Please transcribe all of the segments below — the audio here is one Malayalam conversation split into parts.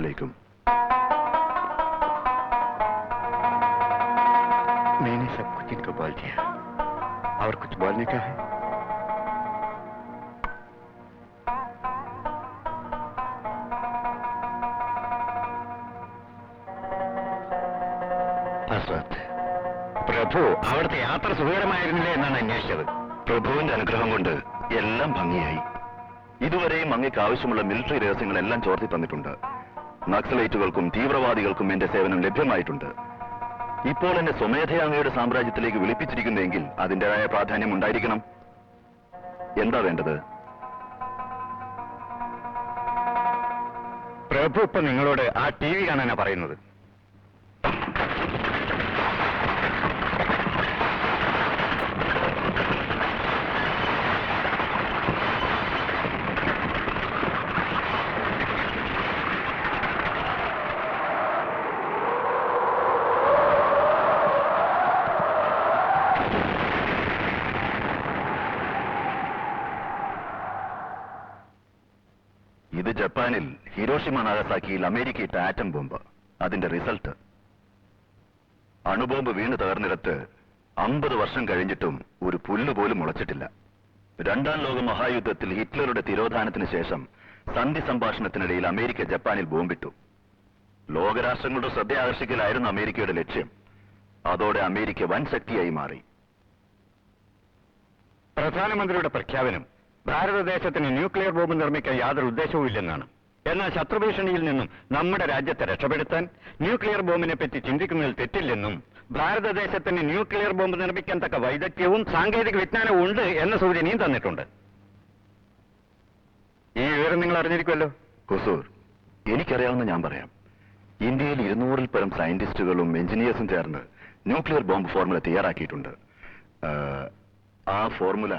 अलैकुम। मैंने सब कुछ इनको बोल दिया और कुछ बोलने का है? അസ്വത്ത്, പ്രഭു അവിടുത്തെ യാത്ര സുഖകരമായിരുന്നില്ലേ എന്നാണ് അന്വേഷിച്ചത്. പ്രഭുവിന്റെ അനുഗ്രഹം കൊണ്ട് എല്ലാം ഭംഗിയായി. ഇതുവരെയും അങ്ങേക്ക് ആവശ്യമുള്ള മിലിറ്ററി രഹസ്യങ്ങളെല്ലാം ചോർത്തി തന്നിട്ടുണ്ട്. നക്സലൈറ്റുകൾക്കും തീവ്രവാദികൾക്കും എന്റെ സേവനം ലഭ്യമായിട്ടുണ്ട്. ഇപ്പോൾ എന്നെ സ്വമേധയാ അങ്ങയുടെ സാമ്രാജ്യത്തിലേക്ക് വിളിപ്പിച്ചിരിക്കുന്നെങ്കിൽ അതിന്റേതായ പ്രാധാന്യം ഉണ്ടായിരിക്കണം. എന്താ വേണ്ടത്? പ്രഭു ഇപ്പൊ നിങ്ങളോട് ആ TV കാണാനാ പറയുന്നത്. ഇത് ജപ്പാനിൽ ഹിരോഷിമ നാഗസാക്കിയിൽ അമേരിക്ക ഇട്ട ആറ്റം ബോംബ്. അതിന്റെ റിസൾട്ട് അണുബോംബ് വീണ് തകർന്നിടത്ത് 50 വർഷം കഴിഞ്ഞിട്ടും ഒരു പുല്ല് പോലും മുളച്ചിട്ടില്ല. രണ്ടാം ലോക മഹായുദ്ധത്തിൽ ഹിറ്റ്ലറുടെ തിരോധാനത്തിന് ശേഷം സന്ധി സംഭാഷണത്തിനിടയിൽ അമേരിക്ക ജപ്പാനിൽ ബോംബിട്ടു. ലോകരാഷ്ട്രങ്ങളുടെ ശ്രദ്ധ ആകർഷിക്കലായിരുന്നു അമേരിക്കയുടെ ലക്ഷ്യം. അതോടെ അമേരിക്ക വൻ ശക്തിയായി മാറി. പ്രധാനമന്ത്രിയുടെ പ്രഖ്യാപനം ഭാരതദേശത്തിന് ന്യൂക്ലിയർ ബോംബ് നിർമ്മിക്കാൻ യാതൊരു ഉദ്ദേശവും ഇല്ലെന്നാണ്. എന്നാൽ ശത്രുഭീഷണിയിൽ നിന്നും നമ്മുടെ രാജ്യത്തെ രക്ഷപ്പെടുത്താൻ ന്യൂക്ലിയർ ബോംബിനെ പറ്റി ചിന്തിക്കുന്നതിൽ തെറ്റില്ലെന്നും ഭാരതദേശത്തിന് ന്യൂക്ലിയർ ബോംബ് നിർമ്മിക്കാൻ തക്ക വൈദഗ്ധ്യവും സാങ്കേതിക വിജ്ഞാനവും ഉണ്ട് എന്ന സൂചനയും തന്നിട്ടുണ്ട്. ഈ വിവരം നിങ്ങൾ അറിഞ്ഞിരിക്കുമല്ലോ. ഹുസൂർ, എനിക്കറിയാവുന്ന ഞാൻ പറയാം. ഇന്ത്യയിൽ 200-ൽ പരം സയന്റിസ്റ്റുകളും എഞ്ചിനീയേഴ്സും ചേർന്ന് ന്യൂക്ലിയർ ബോംബ് ഫോർമുല തയ്യാറാക്കിയിട്ടുണ്ട്. ആ ഫോർമുല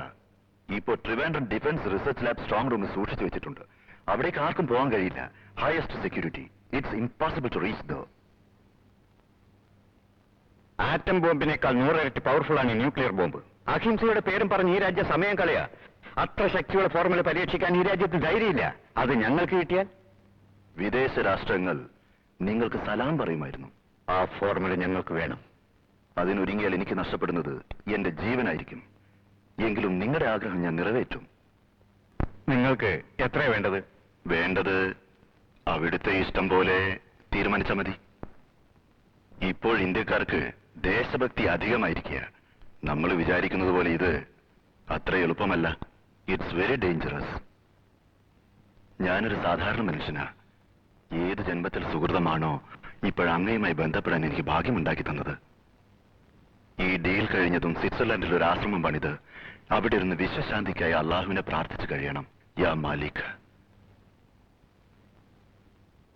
ഇപ്പോൾ Trivandrum defence research lab strong റൂമിൽ സൂക്ഷിച്ചു വെച്ചിട്ടുണ്ട്. അവിടേക്ക് ആർക്കും പോകാൻ കഴിയില്ല. Highest security. It's impossible to reach the. Atom ബോംബിനേക്കാൾ 100 ഇരട്ടി പവർഫുൾ ആണ് ന്യൂക്ലിയർ ബോംബ്. അഹിംസയുടെ പേരും പറഞ്ഞ് ഈ രാജ്യം സമയം കളയാ. അത്ര ശക്തിയുള്ള ഫോർമുല പരീക്ഷിക്കാൻ ഈ രാജ്യത്ത് ധൈര്യമില്ല. അത് ഞങ്ങൾക്ക് കിട്ടിയാൽ വിദേശ രാഷ്ട്രങ്ങൾ നിങ്ങൾക്ക് സലാം പറയുമായിരുന്നു. ആ ഫോർമുല ഞങ്ങൾക്ക് വേണം. അതിനൊരുങ്ങിയാൽ എനിക്ക് നഷ്ടപ്പെടുന്നത് എന്റെ ജീവനായിരിക്കും. എങ്കിലും നിങ്ങളുടെ ആഗ്രഹം ഞാൻ നിറവേറ്റും. നിങ്ങൾക്ക് എത്രയാ വേണ്ടത്? വേണ്ടത് അവിടുത്തെ ഇഷ്ടം പോലെ തീരുമാനിച്ചാൽ മതി. ഇപ്പോൾ ഇന്ത്യക്കാർക്ക് ദേശഭക്തി അധികമായിരിക്കുക. നമ്മൾ വിചാരിക്കുന്നത് പോലെ ഇത് അത്ര എളുപ്പമല്ല. It's very dangerous. ഞാനൊരു സാധാരണ മനുഷ്യനാ. ഏത് ജന്മത്തിൽ സുഹൃതമാണോ ഇപ്പോഴങ്ങയുമായി ബന്ധപ്പെടാൻ എനിക്ക് ഭാഗ്യമുണ്ടാക്കി തന്നത്. ഈ ഡീൽ കഴിഞ്ഞതും സ്വിറ്റ്സർലൻഡിൽ ഒരു ആശ്രമം പണിത് അവിടെ ഇരുന്ന് വിശ്വശാന്തിക്കായി അള്ളാഹുവിനെ പ്രാർത്ഥിച്ചു കഴിയണം. യാ മാലിക്.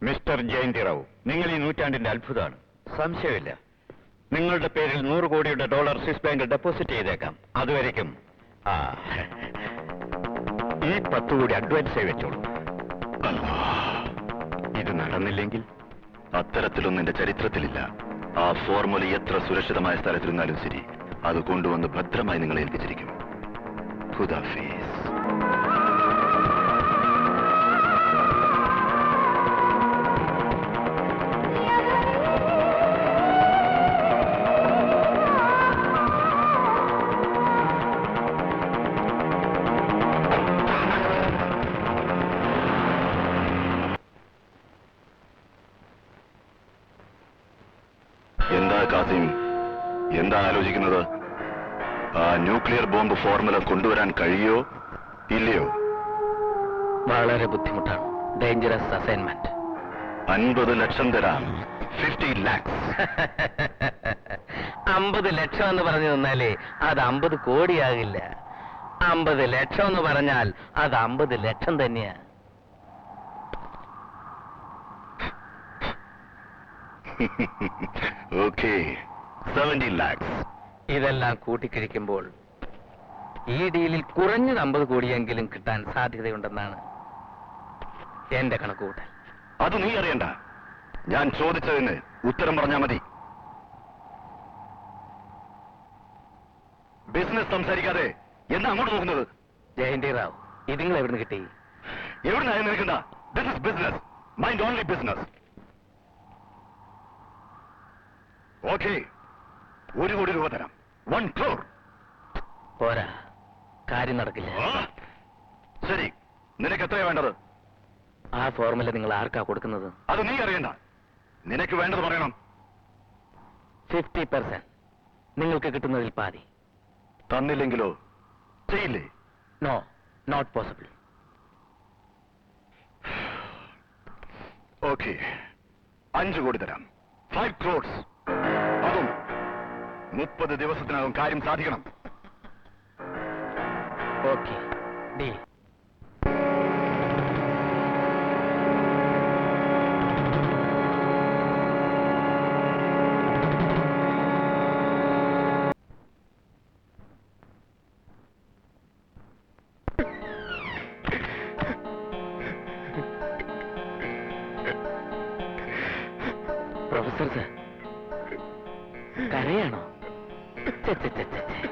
മിസ്റ്റർ ജയന്തി റാവു, നിങ്ങൾ ഈ നൂറ്റാണ്ടിന്റെ അത്ഭുതമാണ്. സംശയമില്ല. നിങ്ങളുടെ പേരിൽ $100 കോടിയുടെ സ്വിസ് ബാങ്കിൽ ഡെപ്പോസിറ്റ് ചെയ്തേക്കാം. അതുവരയ്ക്കും ഈ 10 കോടി അഡ്വാൻസായി വെച്ചോളൂ. ഇത് നടന്നില്ലെങ്കിൽ അത്തരത്തിലൊന്നും എന്റെ ചരിത്രത്തിലില്ല. ആ ഫോർമുല എത്ര സുരക്ഷിതമായ സ്ഥലത്തിരുന്നാലും ശരി, അത് കൊണ്ടുവന്ന് ഭദ്രമായി നിങ്ങളെ ഏൽപ്പിച്ചിരിക്കും. ഖുദാഫീസ്. എന്താ കാസിം, എന്താ ആലോചിക്കുന്നത്? ആ ന്യൂക്ലിയർ ബോംബ് ഫോർമുല കൊണ്ടുവരാൻ കഴിയോ ഇല്ലയോ? വളരെ ബുദ്ധിമുട്ടാണ്. Dangerous assignment. 50 ലക്ഷം തരാം. 50 lakhs. 50 ലക്ഷം എന്ന് പറഞ്ഞു തന്നാലേ അത് 50 കോടിയാകില്ല. 50 ലക്ഷം എന്ന് പറഞ്ഞാൽ അത് 50 ലക്ഷം തന്നെയാ. Okay, 70 lakhs. ഇതെല്ലാം കൂട്ടിക്കിഴിക്കുമ്പോൾ ഈ ഡീലിൽ കുറഞ്ഞത് 50 കോടിയെങ്കിലും കിട്ടാൻ സാധ്യതയുണ്ടെന്നാണ് എന്റെ കണക്കുകൂട്ടൽ. അത് നീ അറിയണ്ട. ഞാൻ ചോദിച്ചതിന് ഉത്തരം പറഞ്ഞാൽ മതി. ബിസിനസ് സംസാരിക്കാതെ എന്താ അങ്ങോട്ട് നോക്കുന്നത്? ജയന്തി റാവു, ഇത് നിങ്ങൾ എവിടുന്ന് കിട്ടി? എവിടുന്നായി നിൽക്കണ്ട. This is business. Mind only business. Okay, 1 കോടി രൂപ തരാം. 1 crore. പോരാ, കാര്യം നടക്കില്ല. ശരി, നിനക്ക് എത്രയാ വേണ്ടത്? ആ ഫോർമുല നിങ്ങൾ ആർക്കാ കൊടുക്കുന്നത്? അത് നീ അറിയണ്ട. നിനക്ക് വേണ്ടത് പറയണം. 50%. നിങ്ങൾക്ക് കിട്ടുന്നതിൽ പാതി. തന്നില്ലെങ്കിലോ? ചെയ്യില്ലേ? No, not possible. ഓക്കെ, 5 കോടി തരാം. 5 crores. അതും 30 ദിവസത്തിനകം കാര്യം സാധിക്കണം. Okay, deal. പ്രൊഫസർ സർ, കരയാണോ? ഛെ, ഛെ, ഛെ, ഛെ, ഛെ.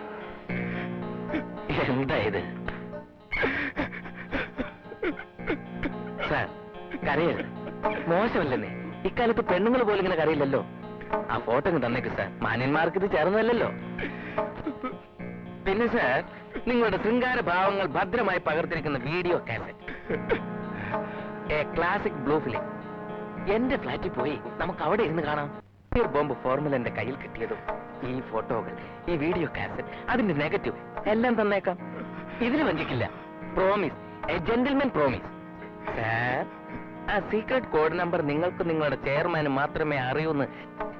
എന്താ ഇത്? സാർ, കരയരുത്. മോശമല്ലെന്നേ. ഇക്കാലത്ത് പെണ്ണുങ്ങൾ പോലും ഇങ്ങനെ കരയില്ലല്ലോ. ആ ഫോട്ടോ അങ്ങ് തന്നേക്ക് സാർ. മാന്യന്മാർക്ക് ഇത് ചേർന്നതല്ലോ. പിന്നെ സാർ, നിങ്ങളുടെ ശൃംഗാര ഭാവങ്ങൾ ഭദ്രമായി പകർത്തിരിക്കുന്ന video cassette, a classic blue film. എന്റെ ഫ്ലാറ്റിൽ പോയി നമുക്ക് അവിടെ ഇരുന്ന് കാണാം. ഈ ബോംബ് ഫോർമുല എന്റെ കയ്യിൽ കിട്ടിയതും ഈ ഫോട്ടോകൾ, ഈ വീഡിയോ കാസറ്റ്, അതിന്റെ നെഗറ്റീവ് എല്ലാം തന്നേക്കാം. ഇതിന് വഞ്ചിക്കില്ല. Promise, a gentleman promise. Sir, ആ സീക്രട്ട് കോഡ് നമ്പർ നിങ്ങൾക്ക് നിങ്ങളുടെ ചെയർമാന് മാത്രമേ അറിയൂന്ന്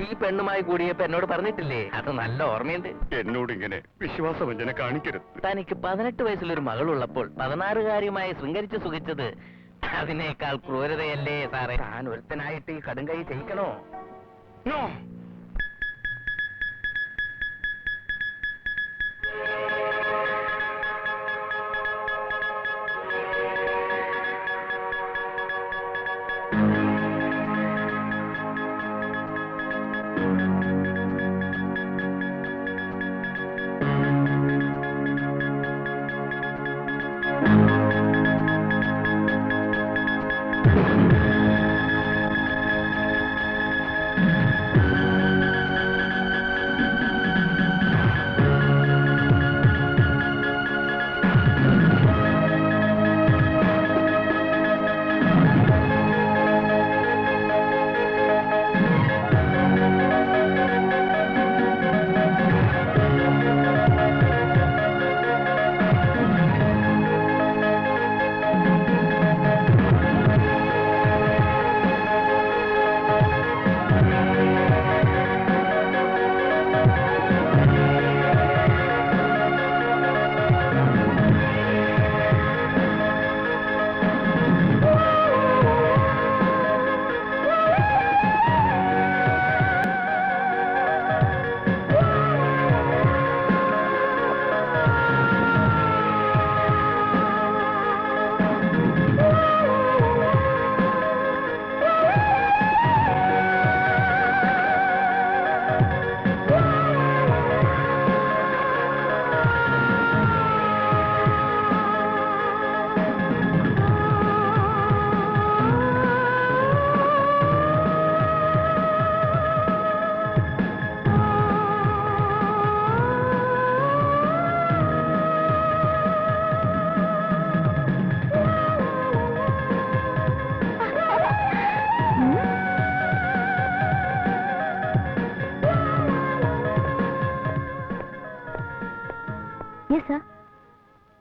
ഈ പെണ്ണുമായി കൂടിയപ്പോ എന്നോട് പറഞ്ഞിട്ടില്ലേ? അത് നല്ല ഓർമ്മയുണ്ട്. എന്നോട് ഇങ്ങനെ വിശ്വാസവഞ്ചന കാണിക്കരുത്. തനിക്ക് 18 വയസ്സിലൊരു മകളുള്ളപ്പോൾ 16-കാരിയുമായി ശൃംഗരിച്ച് സുഖിച്ചത് അതിനേക്കാൾ ക്രൂരതയല്ലേ സാറേ? താൻ ഒരുത്തനായിട്ട് ഈ കടുങ്കൈ ചെയ്യിക്കണോ? No.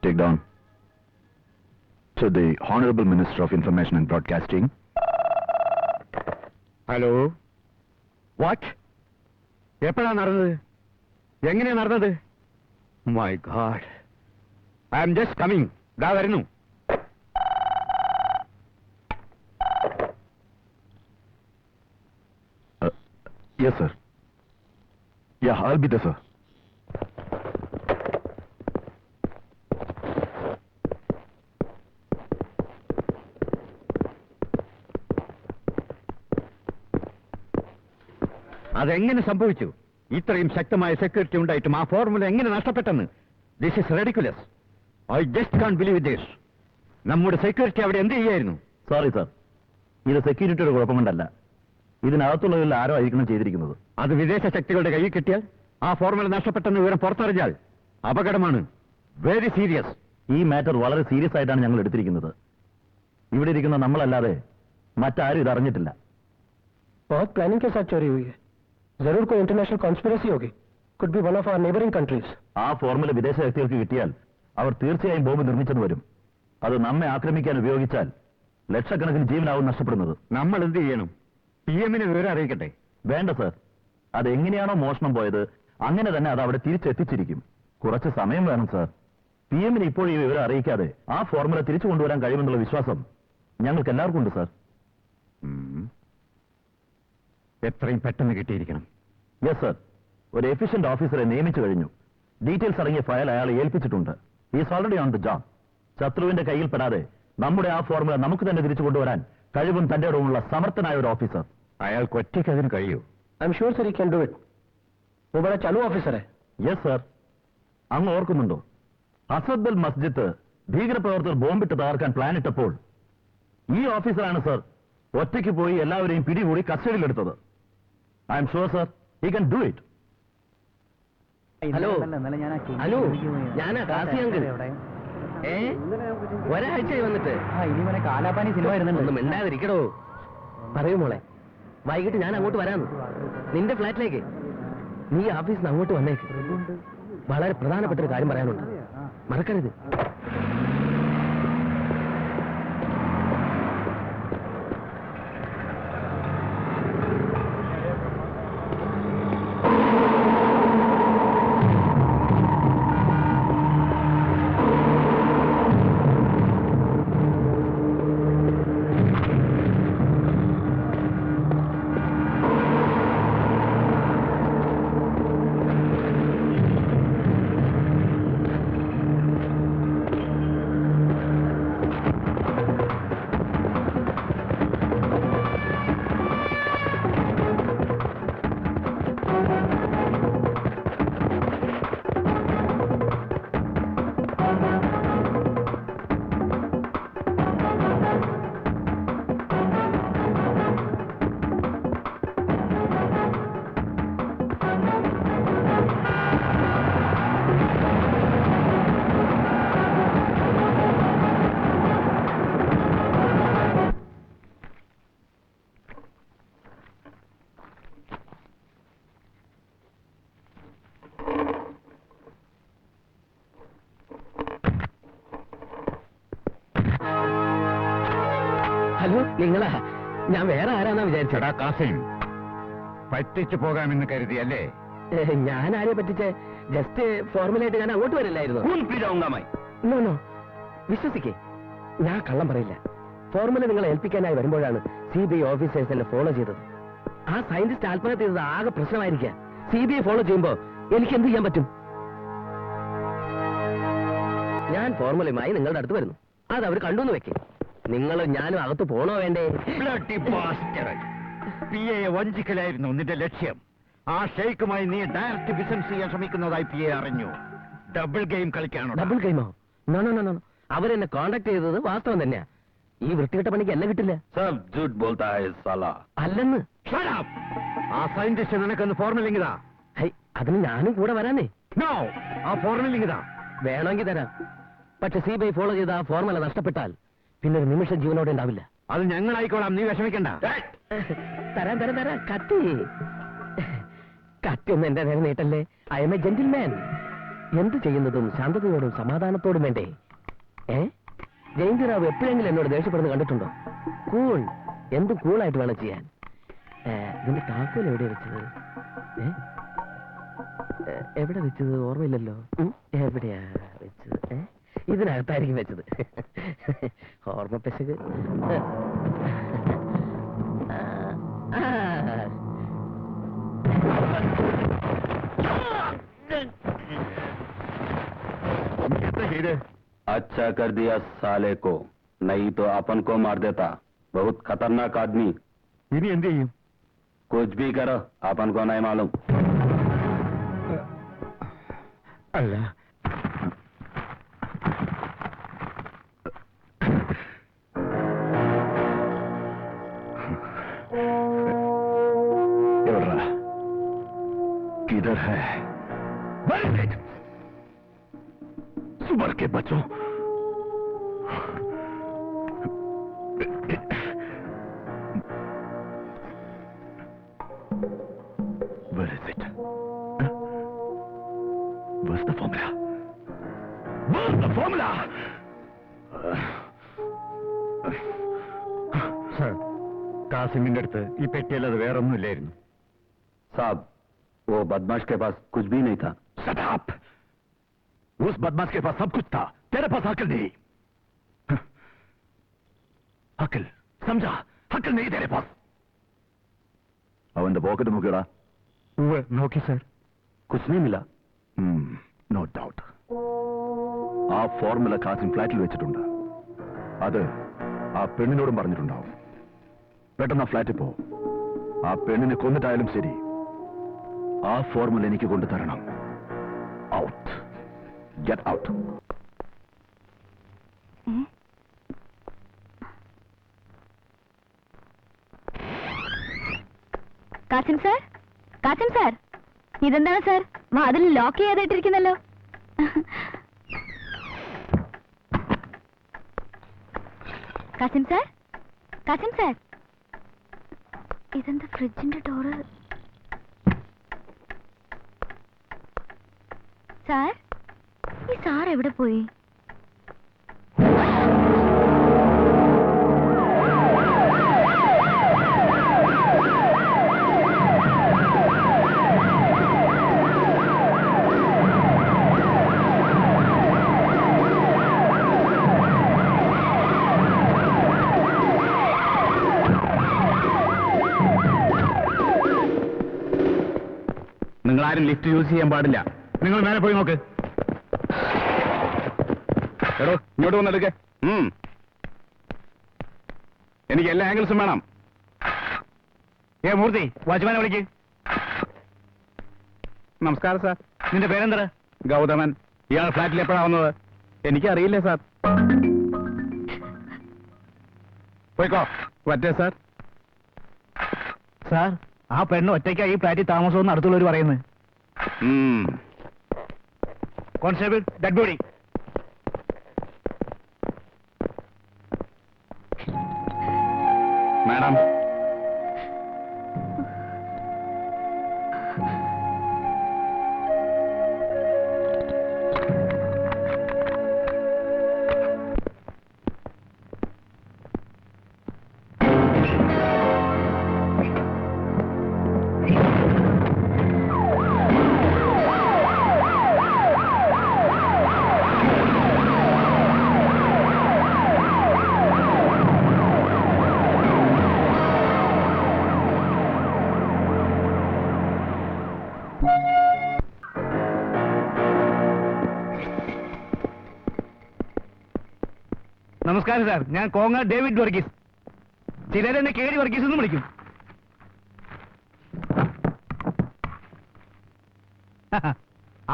Take down. To the Honorable Minister of Information and Broadcasting. Hello, what? എപ്പോഴാ നടന്നത്? എങ്ങനെയാ നടന്നത്? My god, I am just coming. ദാ വരുന്നു. Yes, sir. Yeah, I'll be there, sir. അതെങ്ങനെ സംഭവിച്ചു? ഇത്രയും ശക്തമായ സെക്യൂരിറ്റി ഉണ്ടായിട്ടും ആ ഫോർമുല എങ്ങനെ നഷ്ടപ്പെട്ടെന്ന്? This is ridiculous. I just can't believe this. നമ്മുടെ സെക്യൂരിറ്റി അവിടെ എന്ത് ചെയ്യായിരുന്നു? Sorry, sir. ഇത് സെക്യൂരിറ്റിയുടെ കുഴപ്പം കൊണ്ടല്ല. ഇതിനകത്തുള്ളതിൽ ആരോ ആയിരിക്കണം ചെയ്തിരിക്കുന്നത്. അത് വിദേശ ശക്തികളുടെ കയ്യിൽ കിട്ടിയാൽ ആ ഫോർമുല നഷ്ടപ്പെട്ടെന്ന് വിവരം പുറത്തറിഞ്ഞാൽ അപകടമാണ്. Very serious. ഈ മാറ്റർ വളരെ സീരിയസ് ആയിട്ടാണ് ഞങ്ങൾ എടുത്തിരിക്കുന്നത്. ഇവിടെ ഇരിക്കുന്ന നമ്മളല്ലാതെ മറ്റാരും ഇതറിഞ്ഞിട്ടില്ല. बहुत प्लानिंग के साथ चोरी हुई है. जरूर कोई इंटरनेशनल कॉन्स्पिरेसी होगी. Could be one of our neighbouring countries. ആ ഫോർമുല വിദേശ ശക്തികൾക്ക് കിട്ടിയാൽ അവർ തീർച്ചയായും ബോംബ് നിർമ്മിച്ചെന്ന് വരും. അത് നമ്മെ ആക്രമിക്കാൻ ഉപയോഗിച്ചാൽ ലക്ഷക്കണക്കിന് ജീവനാവും നഷ്ടപ്പെടുന്നത്. നമ്മൾ എന്ത് ചെയ്യണം? PM-നെ വിവരം അറിയിക്കട്ടെ? വേണ്ട സർ, അതെങ്ങനെയാണോ മോഷണം പോയത് അങ്ങനെ തന്നെ അത് അവിടെ തിരിച്ചെത്തിച്ചിരിക്കും. കുറച്ച് സമയം വേണം സർ. PM-നെ ഇപ്പോൾ ഈ വിവരം അറിയിക്കാതെ ആ ഫോർമുല തിരിച്ചു കൊണ്ടുവരാൻ കഴിയുമെന്നുള്ള വിശ്വാസം ഞങ്ങൾക്ക് എല്ലാവർക്കും ഉണ്ട് സർ. എത്രയും പെട്ടെന്ന് കിട്ടിയിരിക്കണം. യെസ് സർ, ഒരു എഫിഷ്യന്റ് ഓഫീസറെ നിയമിച്ചു കഴിഞ്ഞു. ഡീറ്റെയിൽസ് അടങ്ങിയ ഫയൽ അയാളെ ഏൽപ്പിച്ചിട്ടുണ്ട്. Is already on the job. ശത്രുവിന്റെ കയ്യിൽപ്പെടാതെ നമ്മുടെ ആ ഫോർമുല നമുക്ക് തന്നെ തിരിച്ചു കൊണ്ടുവരാൻ കഴിവും തന്റെ ഇടവുമുള്ള സമർത്ഥനായ ഒരു ഓഫീസർ. അയാൾക്ക് ഒറ്റയ്ക്ക് അതിന് കഴിയൂ? I am sure sir he can do it. वो बड़ा चालू ऑफिसर है. Yes sir. അങ്ങ് ഓർക്കുന്നുണ്ടോ, അസദ്ബൽ മസ്ജിദ് ഭീകരപ്രവർത്തകർ ബോംബിട്ട് തകർക്കാൻ പ്ലാൻ ഇട്ടപ്പോൾ ഈ ഓഫീസറാണ് സർ ഒറ്റയ്ക്ക് പോയി എല്ലാവരെയും പിടികൂടി കസ്റ്റഡിയിലെടുത്തത്. I am sure sir he can do it. Hello hello, ഞാനാ കാസി അങ്കിൾ. ഒരാഴ്ചയായി വന്നിട്ട്. കാലാപാനി സിനിമ ഒന്ന് മിണ്ടാതിരിക്കടോ. പറയൂ മോളെ, വൈകിട്ട് ഞാൻ അങ്ങോട്ട് വരാന്ന്. നിന്റെ ഫ്ലാറ്റിലേക്ക് നീ ഓഫീസിൽ നിന്ന് അങ്ങോട്ട് വന്നേക്ക്. വളരെ പ്രധാനപ്പെട്ട ഒരു കാര്യം പറയാനുണ്ട്, മറക്കരുത്. ഹലോ, നിങ്ങളാ? ഞാൻ വേറെ ആരാന്നാ വിചാരിച്ചടാ. കാസിം, പറ്റിച്ചു പോകാമെന്ന് കരുതി അല്ലേ? ഞാൻ ആരെ പറ്റിച്ച്? ജസ്റ്റ് ഫോർമുലായിട്ട് ഞാൻ അങ്ങോട്ട് വരില്ലായിരുന്നു. നോ നോ, വിശ്വസിക്കേ, ഞാൻ കള്ളം പറയില്ല. ഫോർമുല നിങ്ങളെ ഏൽപ്പിക്കാനായി വരുമ്പോഴാണ് CBI ഓഫീസേഴ്സ് എന്നെ ഫോളോ ചെയ്തത്. ആ സയന്റിസ്റ്റ് ആത്മഹത്യ ചെയ്തത് ആകെ പ്രശ്നമായിരിക്കാം. CBI ഫോളോ ചെയ്യുമ്പോ എനിക്ക് എന്ത് ചെയ്യാൻ പറ്റും? ഞാൻ ഫോർമുലയുമായി നിങ്ങളുടെ അടുത്ത് വരുന്നു. അത് അവർ കണ്ടുവന്ന് വെക്കേ. നിങ്ങൾ ഞാനും അകത്ത് പോണോ വേണ്ടേ? PA വഞ്ചിക്കലായിരുന്നു നിന്റെ ലക്ഷ്യം. ആ ഷെയ്ക്കുമായി നീ ഡയറക്റ്റ് ബിസിനസ് ചെയ്യാൻ ശ്രമിക്കുന്നതായി PA അറിഞ്ഞു. ഡബിൾ ഗെയിം കളിക്കാണോ? ഡബിൾ ഗെയിമോ? നോ നോ നോ, അവരെന്നെ കോണ്ടാക്ട് ചെയ്തത് വാസ്തവം തന്നെയാ. ഈ വൃത്തികെട്ട പണിക്ക് എന്നെ കിട്ടില്ല. അല്ലെന്ന്. ആ സയന്റിസ്റ്റ് നിനക്കൊന്ന് ഫോർമുല ഇങ്ങിതാ. ഹൈ, അതിന് ഞാനും കൂടെ വരാനേ. നോ, ആ ഫോർമുല ഇങ്ങിതാ. വേണമെങ്കിൽ തരാം. പക്ഷെ CBI ഫോളോ ചെയ്ത ആ ഫോർമുല നഷ്ടപ്പെട്ടാൽ പിന്നെ ഒരു നിമിഷം ജീവനോടെ ഉണ്ടാവില്ല. അത് ഞങ്ങളായിക്കോളാം, നീ വിഷമിക്കണ്ട. തരാം തരാം തരാം. കത്തി കത്തിയൊന്നും എന്റെ നേരെ നീട്ടല്ലേ. I am a gentleman. എന്ത് ചെയ്യുന്നതും ശാന്തതയോടും സമാധാനത്തോടും വേണ്ടേ? ജയന്തിറാവ് എപ്പോഴെങ്കിലും എന്നോട് ദേഷ്യപ്പെടുന്നത് കണ്ടിട്ടുണ്ടോ? കൂൾ, എന്തും കൂളായിട്ട് വേണം ചെയ്യാൻ. ഇതിന്റെ താക്കോൽ എവിടെയാ വെച്ചത്? എവിടെ വെച്ചത് ഓർമ്മയില്ലല്ലോ. എവിടെയാ വെച്ചത്? ഇതിനകത്തായിരിക്കും വെച്ചത്. ഓർമ്മ പെശക്. अच्छा कर दिया साले को, नहीं तो अपन को मार देता. बहुत खतरनाक आदमी. ഇനി എന്ത് ചെയ്യും? कुछ भी करो, अपन को नहीं मालूम. അല്ല, सुबर के बच्चों, where is it? Huh? Where's the formula? Where's the formula? Sir, കാസിമിന്റെ അടുത്ത് ഈ പെട്ടിയല്ലാതെ വേറൊന്നുമില്ലായിരുന്നു. साहब, वो बदमाश के पास कुछ भी नहीं था. Shut up! उस बदमाश के पास सब कुछ था, तेरे पास अकल नहीं. अकल, समझा? अकल नहीं तेरे पास. അവന്റെ പോക്കറ്റ് നോക്കിയടാ. നോക്കി സർ. कुछ नहीं मिला. No doubt. ആ ഫോർമുല കാസിം ഫ്ലാറ്റിൽ വെച്ചിട്ടുണ്ട്. അത് ആ പെണ്ണിനോടും പറഞ്ഞിട്ടുണ്ടാവും. പെട്ടെന്ന് ആ ഫ്ലാറ്റിൽ പോ. ആ പെണ്ണിനെ കൊന്നിട്ടായാലും ശരി, ആ ഫോർമുല എനിക്ക് കൊണ്ടുതരണം. Out. Get out. Kasim sir, Kasim sir, ഇതെന്താണ് സാർ വാതിൽ ലോക്ക് ചെയ്തിട്ടിരിക്കുന്നല്ലോ? കാസിം സാർ, കാസിം സാർ, ഇതെന്താ ഫ്രിഡ്ജിന്റെ ഡോറ്? സാർ, ഈ സാർ എവിടെ പോയി? നിങ്ങൾ ആരും ലിഫ്റ്റ് യൂസ് ചെയ്യാൻ പാടില്ല. നിങ്ങൾ മേലെ പോയി നോക്ക്. എടോ, ഇങ്ങോട്ട് വന്നെടുക്ക. എനിക്ക് എല്ലാ ആംഗിൾസും വേണം. മൂർത്തി, വാച്ച്മാനെ വിളിക്ക്. നമസ്കാരം സാർ. നിന്റെ പേരെന്താ? ഗൗതമൻ. ഇയാൾ ഫ്ലാറ്റിൽ എപ്പോഴാ വന്നത്? എനിക്കറിയില്ല സാർ. പോയിക്കോ. പറ്റേ സാർ. സാർ, ആ പെണ്ണ് ഒറ്റയ്ക്കായി ഈ ഫ്ലാറ്റിൽ താമസമെന്ന് അടുത്തുള്ളവർ പറയുന്നത്. Constable, dead body. മാഡം, നമസ്കാരം സാർ. ഞാൻ കോങ്ങ ഡേവിഡ് വർഗീസ്. ചിലരെന്നെ കേടി വർഗീസ് എന്ന് വിളിക്കും.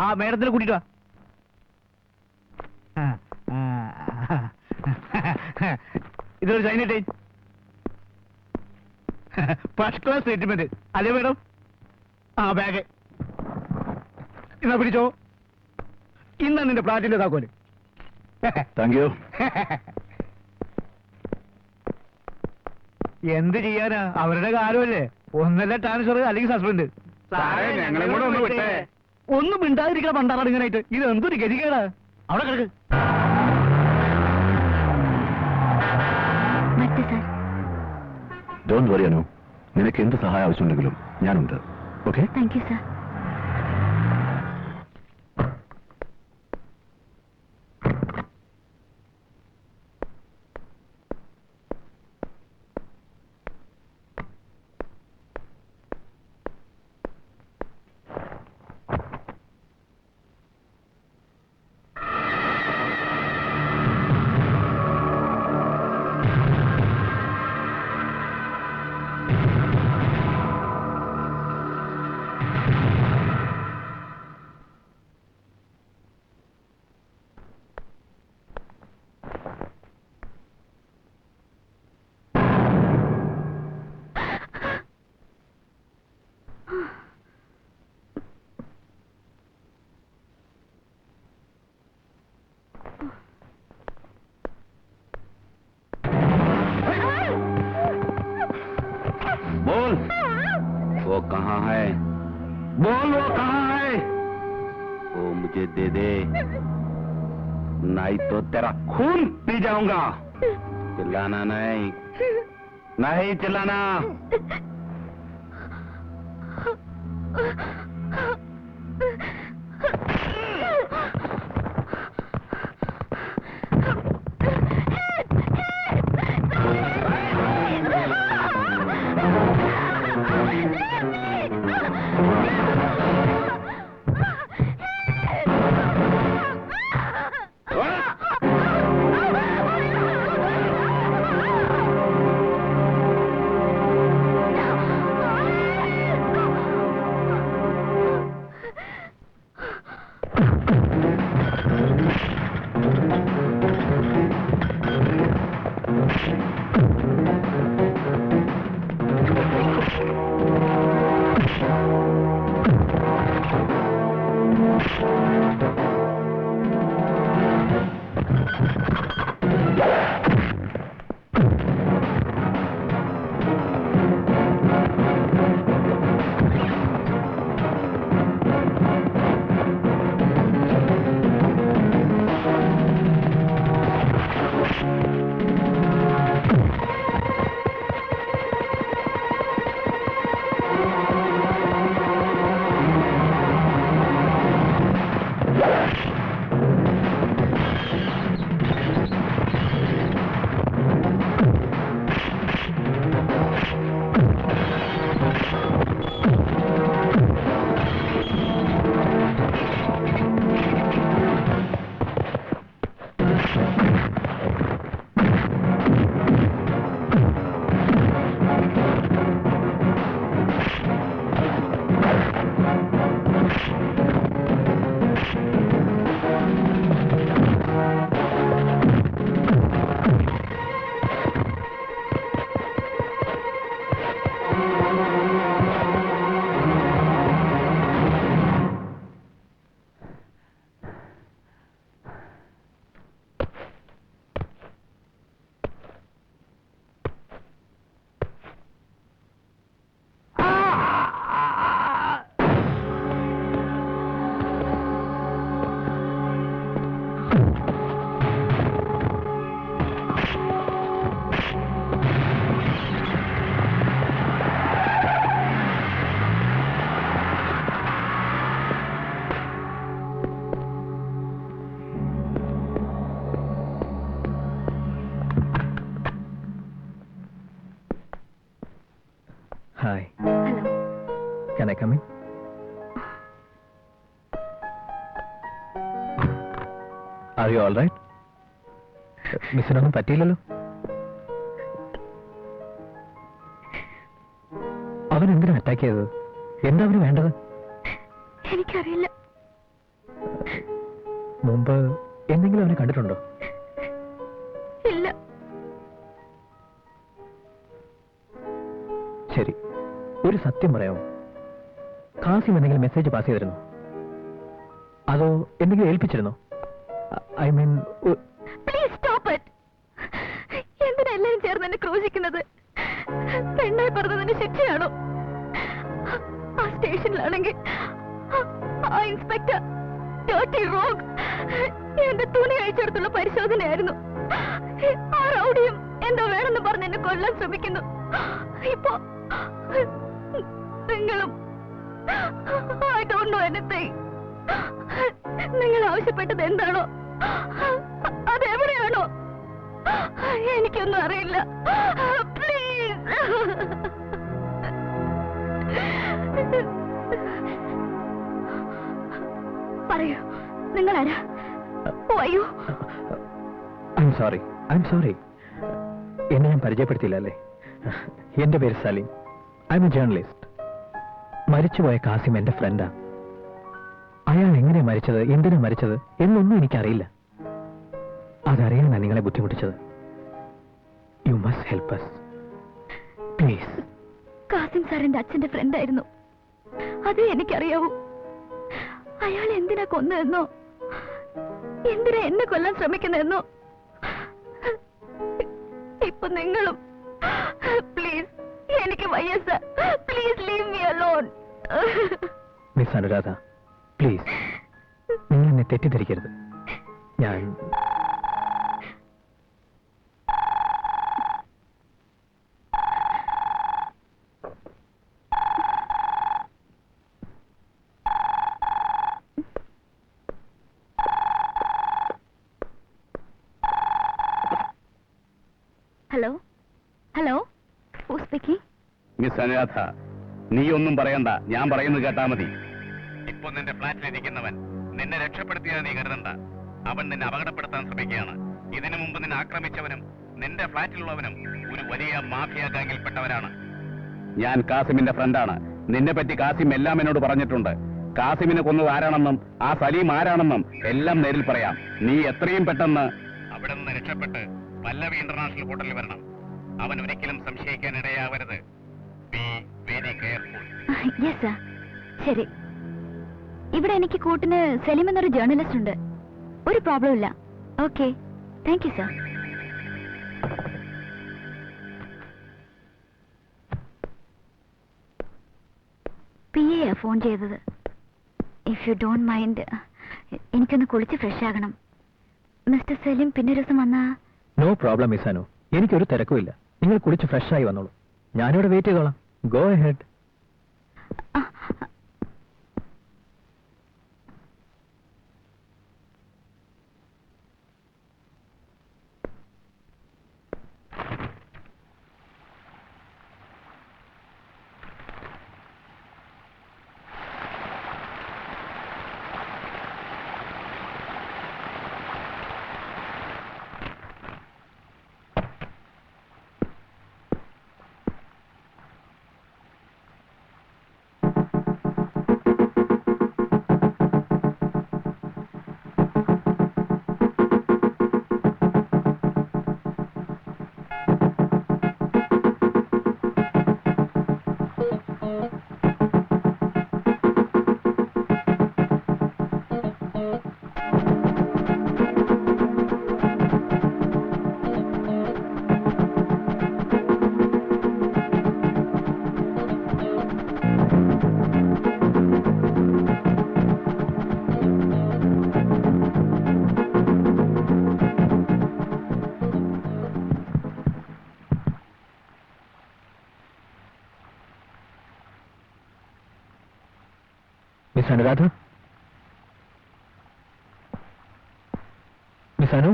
ആ മേഡത്തിന് കൂട്ടിട്ട് വാ. ഇതൊരു സൈനേറ്റ്. First class treatment. അതെ മേഡം. ആ ബാഗ് എന്നാ പിടിച്ചോ. ഇന്നാ നിന്റെ ഫ്ലാറ്റിന്റെ താക്കോല്. Thank you. എന്ത് ചെയ്യാനാ, അവരുടെ കാലമല്ലേ. ഒന്നല്ല ട്രാൻസ്ഫർ അല്ലെങ്കിൽ സസ്പെൻഡ്. ഒന്നും മിണ്ടാതിരിക്കണം പണ്ടാറടുങ്ങനായിട്ട്. ഇത് എന്തൊരു ഗതികേടാ. അവിടെ കിടക്ക്. ഡോണ്ട് വറി അനു, നിനക്ക് എന്ത് സഹായം ആവശ്യമുണ്ടെങ്കിലും ഞാനുണ്ട്. ഓക്കെ? Thank you sir. मुझे दे दे, नहीं तो तेरा खून पी जाऊंगा। चिल्लाना नहीं, नहीं चिल्लाना। Hi. Hello. Can I come in? Are you all right? മിസ്സിനൊന്നും പറ്റിയില്ലല്ലോ. അവൻ എന്തിനാ അറ്റാക്ക് ചെയ്തത്? എന്താ അവന് വേണ്ടത്? എനിക്കറിയില്ല. മുമ്പ് എന്തെങ്കിലും അവനെ കണ്ടിട്ടുണ്ടോ? ഇല്ല. ശരി, ഒരു സത്യം പറയാമോ? കാസിം എന്തെങ്കിലും മെസ്സേജ് പാസ് ചെയ്തിരുന്നോ? അതോ എന്തെങ്കിലും ഏൽപ്പിച്ചിരുന്നോ? I mean, please stop it. എന്തിനാ എല്ലാരും ചേർന്ന് എന്നെ ക്രൂശിക്കുന്നത്? പെണ്ണായി പറഞ്ഞതിന് ശിക്ഷയാണോ? ആ സ്റ്റേഷനിലാണെങ്കിൽ ആ ഇൻസ്പെക്ടർ ഡേർട്ടി റോഗ് എന്റെ തുണി അഴിച്ചെടുത്തുള്ള പരിശോധനയായിരുന്നു. ആ റൗഡിയും എന്താ വേണമെന്ന് പറഞ്ഞ് എന്നെ കൊല്ലാൻ ശ്രമിക്കുന്നു. ഇപ്പോ നിങ്ങളും I don't know anything. നിങ്ങൾ ആവശ്യപ്പെട്ടത് എന്താണോ അതെവിടെയാണോ എനിക്കൊന്നും അറിയില്ല. പ്ലീസ്. പറയൂ, നിങ്ങളാരാ? അയ്യോ, I'm sorry. എന്നെ ഞാൻ പരിചയപ്പെടുത്തിയില്ല അല്ലേ? എന്റെ പേര് Salim. I am a journalist. മരിച്ചുപോയ കാസിം എന്റെ ഫ്രണ്ടാ. അയാൾ എങ്ങനെയാ മരിച്ചത്, എന്തിനാ മരിച്ചത് എന്നൊന്നും എനിക്കറിയില്ല. അതറിയാനാ നിങ്ങളെ ബുദ്ധിമുട്ടിച്ചത്. You must help us. Please. Kasim സാറിന്റെ അച്ഛന്റെ ഫ്രണ്ടായിരുന്നു. അതേ എനിക്കറിയാവൂ. അയാൾ എന്തിനാ കൊന്നതെന്നോ എന്തിനാ എന്നെ കൊല്ലാൻ ശ്രമിക്കുന്നതെന്നോ ഇപ്പൊ നിങ്ങളും. പ്ലീസ്, എനിക്ക് വയ്യ sir. Please leave me alone. Miss Anuradha, please. നിങ്ങൾ എന്നെ തെറ്റിദ്ധരിക്കരുത്. ഞാൻ hello hello, who speaking? Miss Anuradha, നീ ഒന്നും പറയണ്ട, ഞാൻ പറയുന്നത് കേട്ടാ മതി. ഇപ്പൊ നിന്റെ ഫ്ലാറ്റിലിരിക്കുന്നവൻ നിന്നെ രക്ഷപ്പെടുത്തിയാ നീ കരുതണ്ട. അവൻ നിന്നെ അപകടപ്പെടുത്താൻ ശ്രമിക്കുകയാണ്. ഇതിനു മുമ്പ് നിന്നെ ആക്രമിച്ചവനും നിന്റെ ഫ്ലാറ്റിലുള്ളവനും ഒരു വലിയ മാഫിയ ഗാങ്ങിൽപ്പെട്ടവരാണ്. ഞാൻ കാസിമിന്റെ ഫ്രണ്ടാണ്. നിന്നെ പറ്റി കാസിം എല്ലാം എന്നോട് പറഞ്ഞിട്ടുണ്ട്. കാസിമിനെ കൊന്നത് ആരാണെന്നും ആ സലീം ആരാണെന്നും എല്ലാം നേരിൽ പറയാം. നീ എത്രയും പെട്ടെന്ന് അവിടെ നിന്ന് രക്ഷപ്പെട്ട് പല്ലവി ഇന്റർനാഷണൽ ഹോട്ടലിൽ വരണം. അവൻ ഒരിക്കലും സംശയിക്കാൻ ഇടയാവരുത്. Be very careful. Yes sir. ശരി. ഇവിടെ എനിക്ക് കൂട്ടിന് സലീം എന്നൊരു ജേർണലിസ്റ്റ് ഉണ്ട്. ഒരു പ്രോബ്ലം ഇല്ല. Okay, thank you sir. P A phone ചെയ്തത്. ഇഫ് യു ഡോണ്ട് മൈൻഡ്, എനിക്കൊന്ന് കുളിച്ച് ഫ്രഷ് ആകണം. മിസ്റ്റർ സലീം പിന്നെ ഒരു ദിവസം വന്നാ? നോ പ്രോബ്ലം മിസ് അനു, എനിക്കൊരു തിരക്കുമില്ല. നിങ്ങൾ കുളിച്ച് ഫ്രഷായി വന്നോളൂ. ഞാനിവിടെ വെയിറ്റ് ചെയ്തോളാം. Go ahead. Miss Anuradha, miss Anu,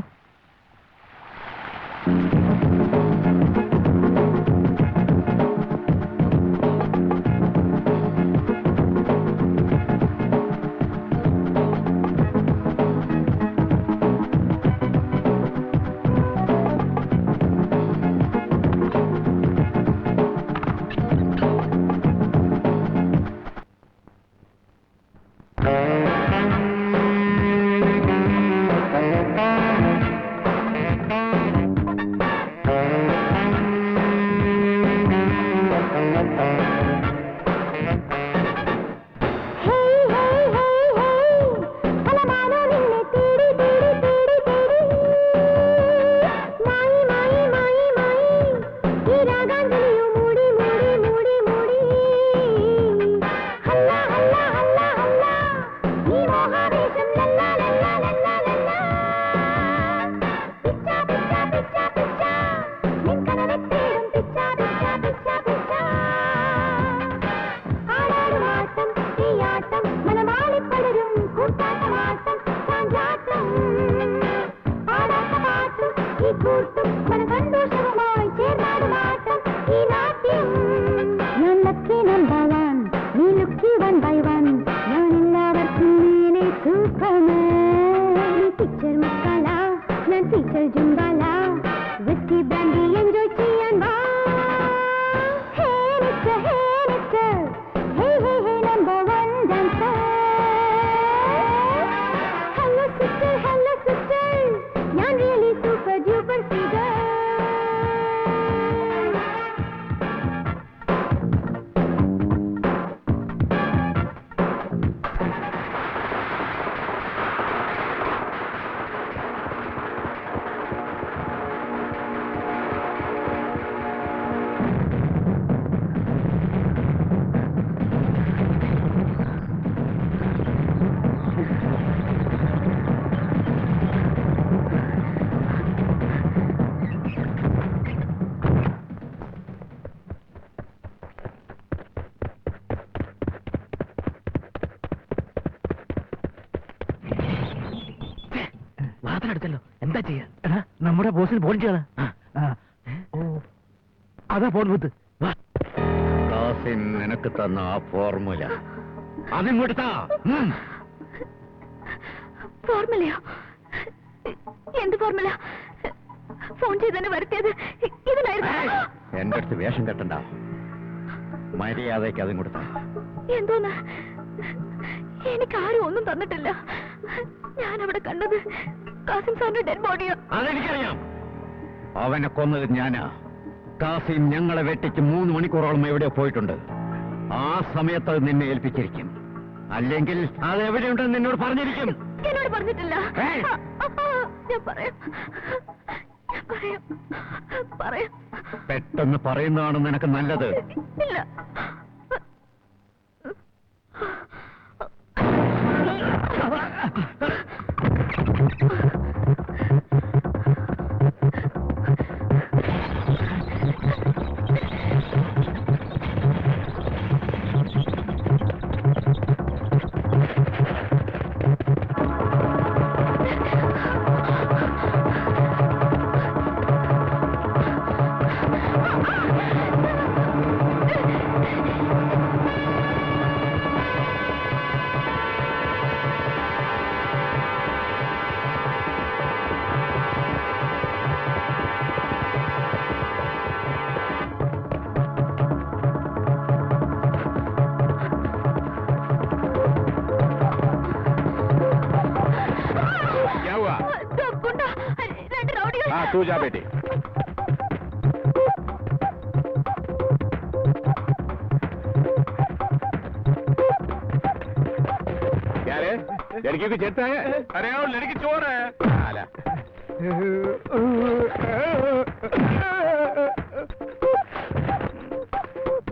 വിളിച്ചല്ലോ, എന്താ ചെയ്യാ? എടാ നമ്മുടെ ബോസിന് ഫോൺ ചെയ്യണം. ഓ അതാ ഫോൺ ബുത്ത്. കാസിം നിനക്ക് തന്ന ആ ഫോർമുല അതിങ്ങോട്ട് താ. ഫോർമുലയോ? എന്ത് ഫോർമുല? ഫോൺ ചെയ്തെന്നെ വരുത്തിയത് ഇതിനായിരുന്നു. എന്റെ അടുത്ത് വേഷം കെട്ടണ്ട, മര്യാദയ്ക്ക് അതും കൊടുത്ത. എന്തോന്ന്? എനിക്ക് ആരും ഒന്നും തന്നിട്ടില്ല. ഞാൻ അവിടെ കണ്ടത് കാസിം സാറിന്റെ ഡെഡ് ബോഡിയോ. അതെനിക്കറിയാം. അവനെ കൊന്നത് ഞാനാ. കാസിം ഞങ്ങളെ വെട്ടിച്ച് 3 മണിക്കൂറോളം എവിടെ പോയിട്ടുണ്ട്. ആ സമയത്ത് അത് നിന്നെ ഏൽപ്പിച്ചിരിക്കും. അല്ലെങ്കിൽ അത് എവിടെയുണ്ടെന്ന് നിന്നോട് പറഞ്ഞിരിക്കും. എന്നോട് പറഞ്ഞിട്ടില്ല. ഏയ്! ഞാൻ പറയാം. പെട്ടെന്ന് പറയുന്നതാണ് നിനക്ക് നല്ലത്. ഇല്ല. तू जा बेटे. क्या रे? लड़की को छेड़ता है? अरे वो लड़की चोर है. आला.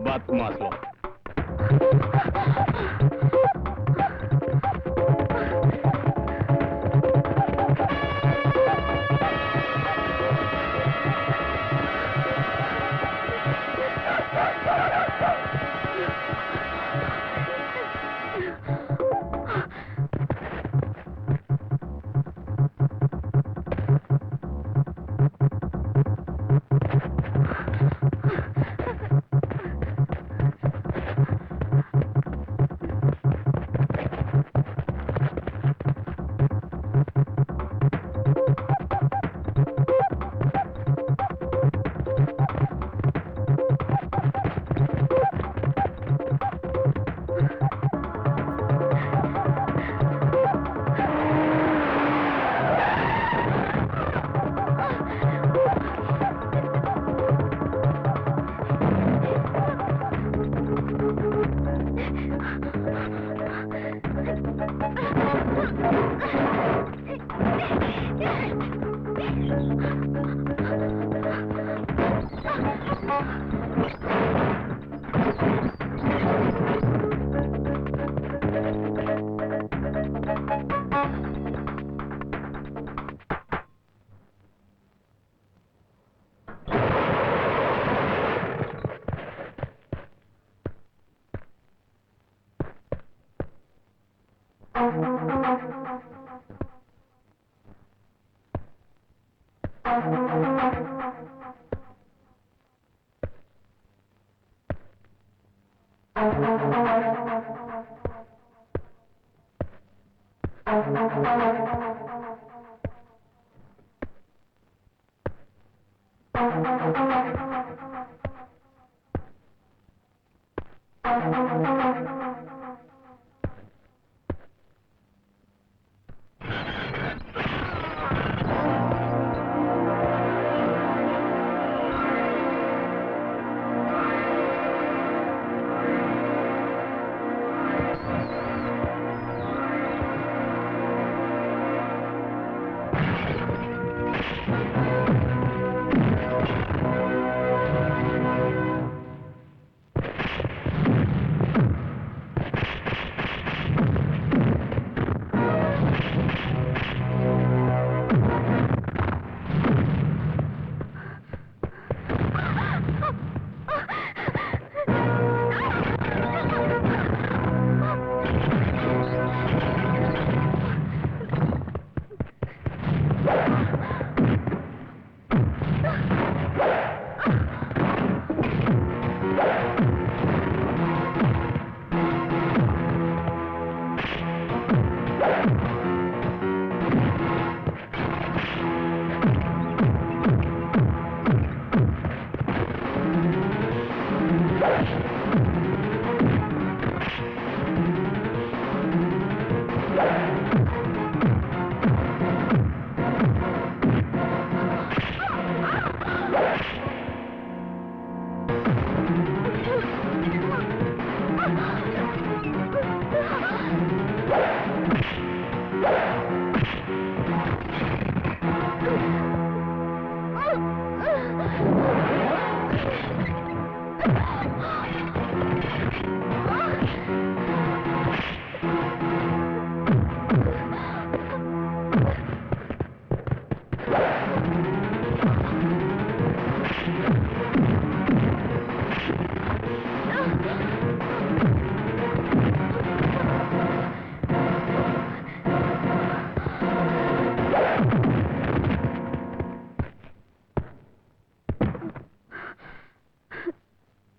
बदमाश लोग.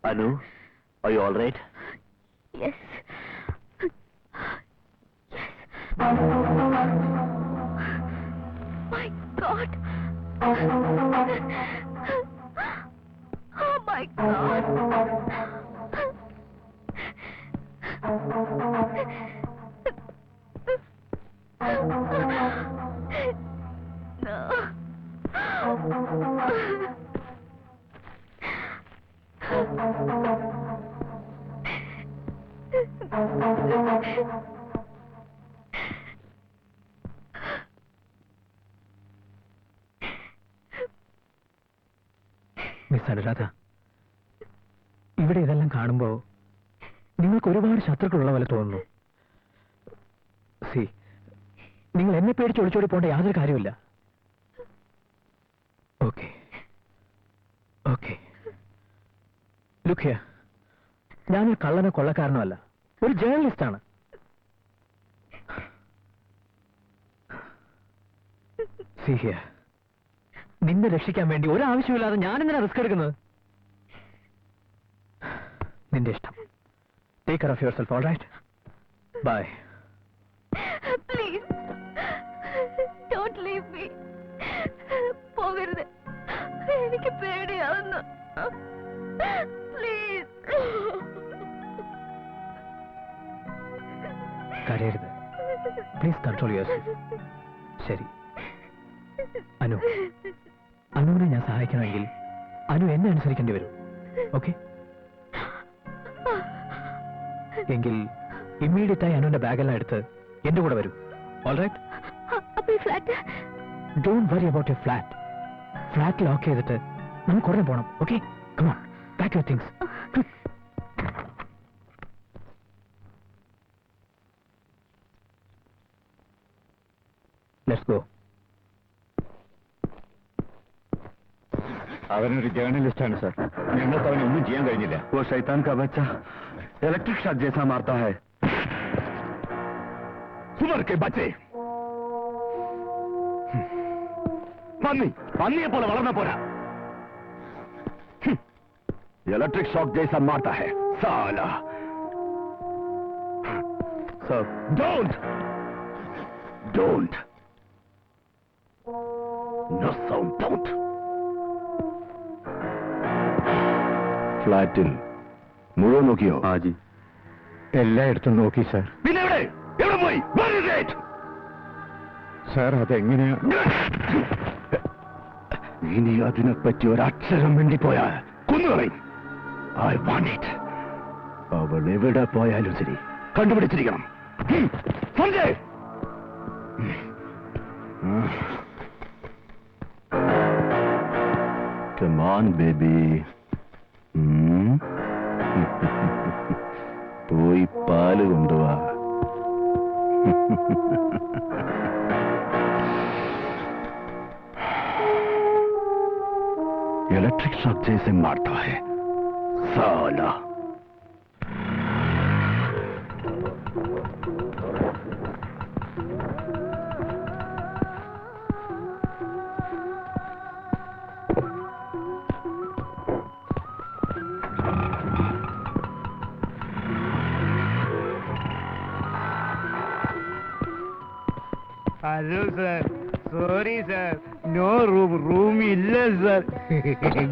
Anu, are you all right? Yes. Yes. My God. Oh my God. Miss Anuradha, ഇവിടെ ഇതെല്ലാം കാണുമ്പോ നിങ്ങൾക്ക് ഒരുപാട് ശത്രുക്കളുള്ള പോലെ തോന്നുന്നു. സി, നിങ്ങൾ എന്നെ പേടിച്ച് ഒളിച്ചോടി പോകേണ്ട യാതൊരു കാര്യമില്ല. ഓക്കെ ഓക്കെ, ലുക്ക് ഹിയർ, ഞാനൊരു കള്ളനോ കൊള്ളക്കാരനോ അല്ല, ഒരു ജേർണലിസ്റ്റാണ്. സി ഹിയർ, നിന്നെ രക്ഷിക്കാൻ വേണ്ടി ഒരാവശ്യമില്ലാതെ ഞാനെന്തിനാ റിസ്ക് എടുക്കുന്നത്? നിന്റെ ഇഷ്ടം. Take care of yourself, all right? Bye. Please, don't leave me. പോകരുത്, എനിക്ക് പേടിയാവുന്നു. Please. കരയരുത്. Please control yourself. ശരി, അനു, അനുവിനെ ഞാൻ സഹായിക്കണമെങ്കിൽ അനു എന്നെ അനുസരിക്കേണ്ടി വരും. ഓക്കെ? എങ്കിൽ ഇമ്മീഡിയറ്റായി അനുവിന്റെ ബാഗെല്ലാം എടുത്ത് എന്റെ കൂടെ വരൂ. All right? അപ്പൊ ഈ flat? Don't worry about your flat. Flat lock ചെയ്തിട്ട് നമുക്ക് ഉടനെ പോകണം. Okay? Come on, pack your things. Let's go. അവനൊരു ജേർണലിസ്റ്റാണ് സാർ. ഞങ്ങൾക്ക് അവനൊന്നും ചെയ്യാൻ കഴിഞ്ഞില്ല. वो शैतान का बच्चा इलेक्ट्रिक शॉक जैसा मारता है. सुमर के बच्चे, पन्नी പോലെ വളർന്ന പോരാ. इलेक्ट्रिक शॉक जैसा मारता है साला. Sir, don't know sound, don't. ഫ്ലാറ്റിൽ മുഴുവൻ നോക്കിയോ? ആജി, എല്ലായിടത്തും നോക്കി സാർ. പിന്നെ എവിടെ പോയി? സാർ, അതെങ്ങനെയാ? ഇനി അതിനെപ്പറ്റി ഒരക്ഷരം വേണ്ടിപ്പോയാൽ കൊന്നുകളയും. I want it. അവൾ എവിടെ പോയാലും ശരി കണ്ടുപിടിച്ചിരിക്കണം. Sanjay, come on baby. പോയി പാല് കൊണ്ടുവാ. इलेक्ट्रिक शॉक जैसे मारता है साला. Hello sir, sorry sir, no room ഇല്ല സാർ.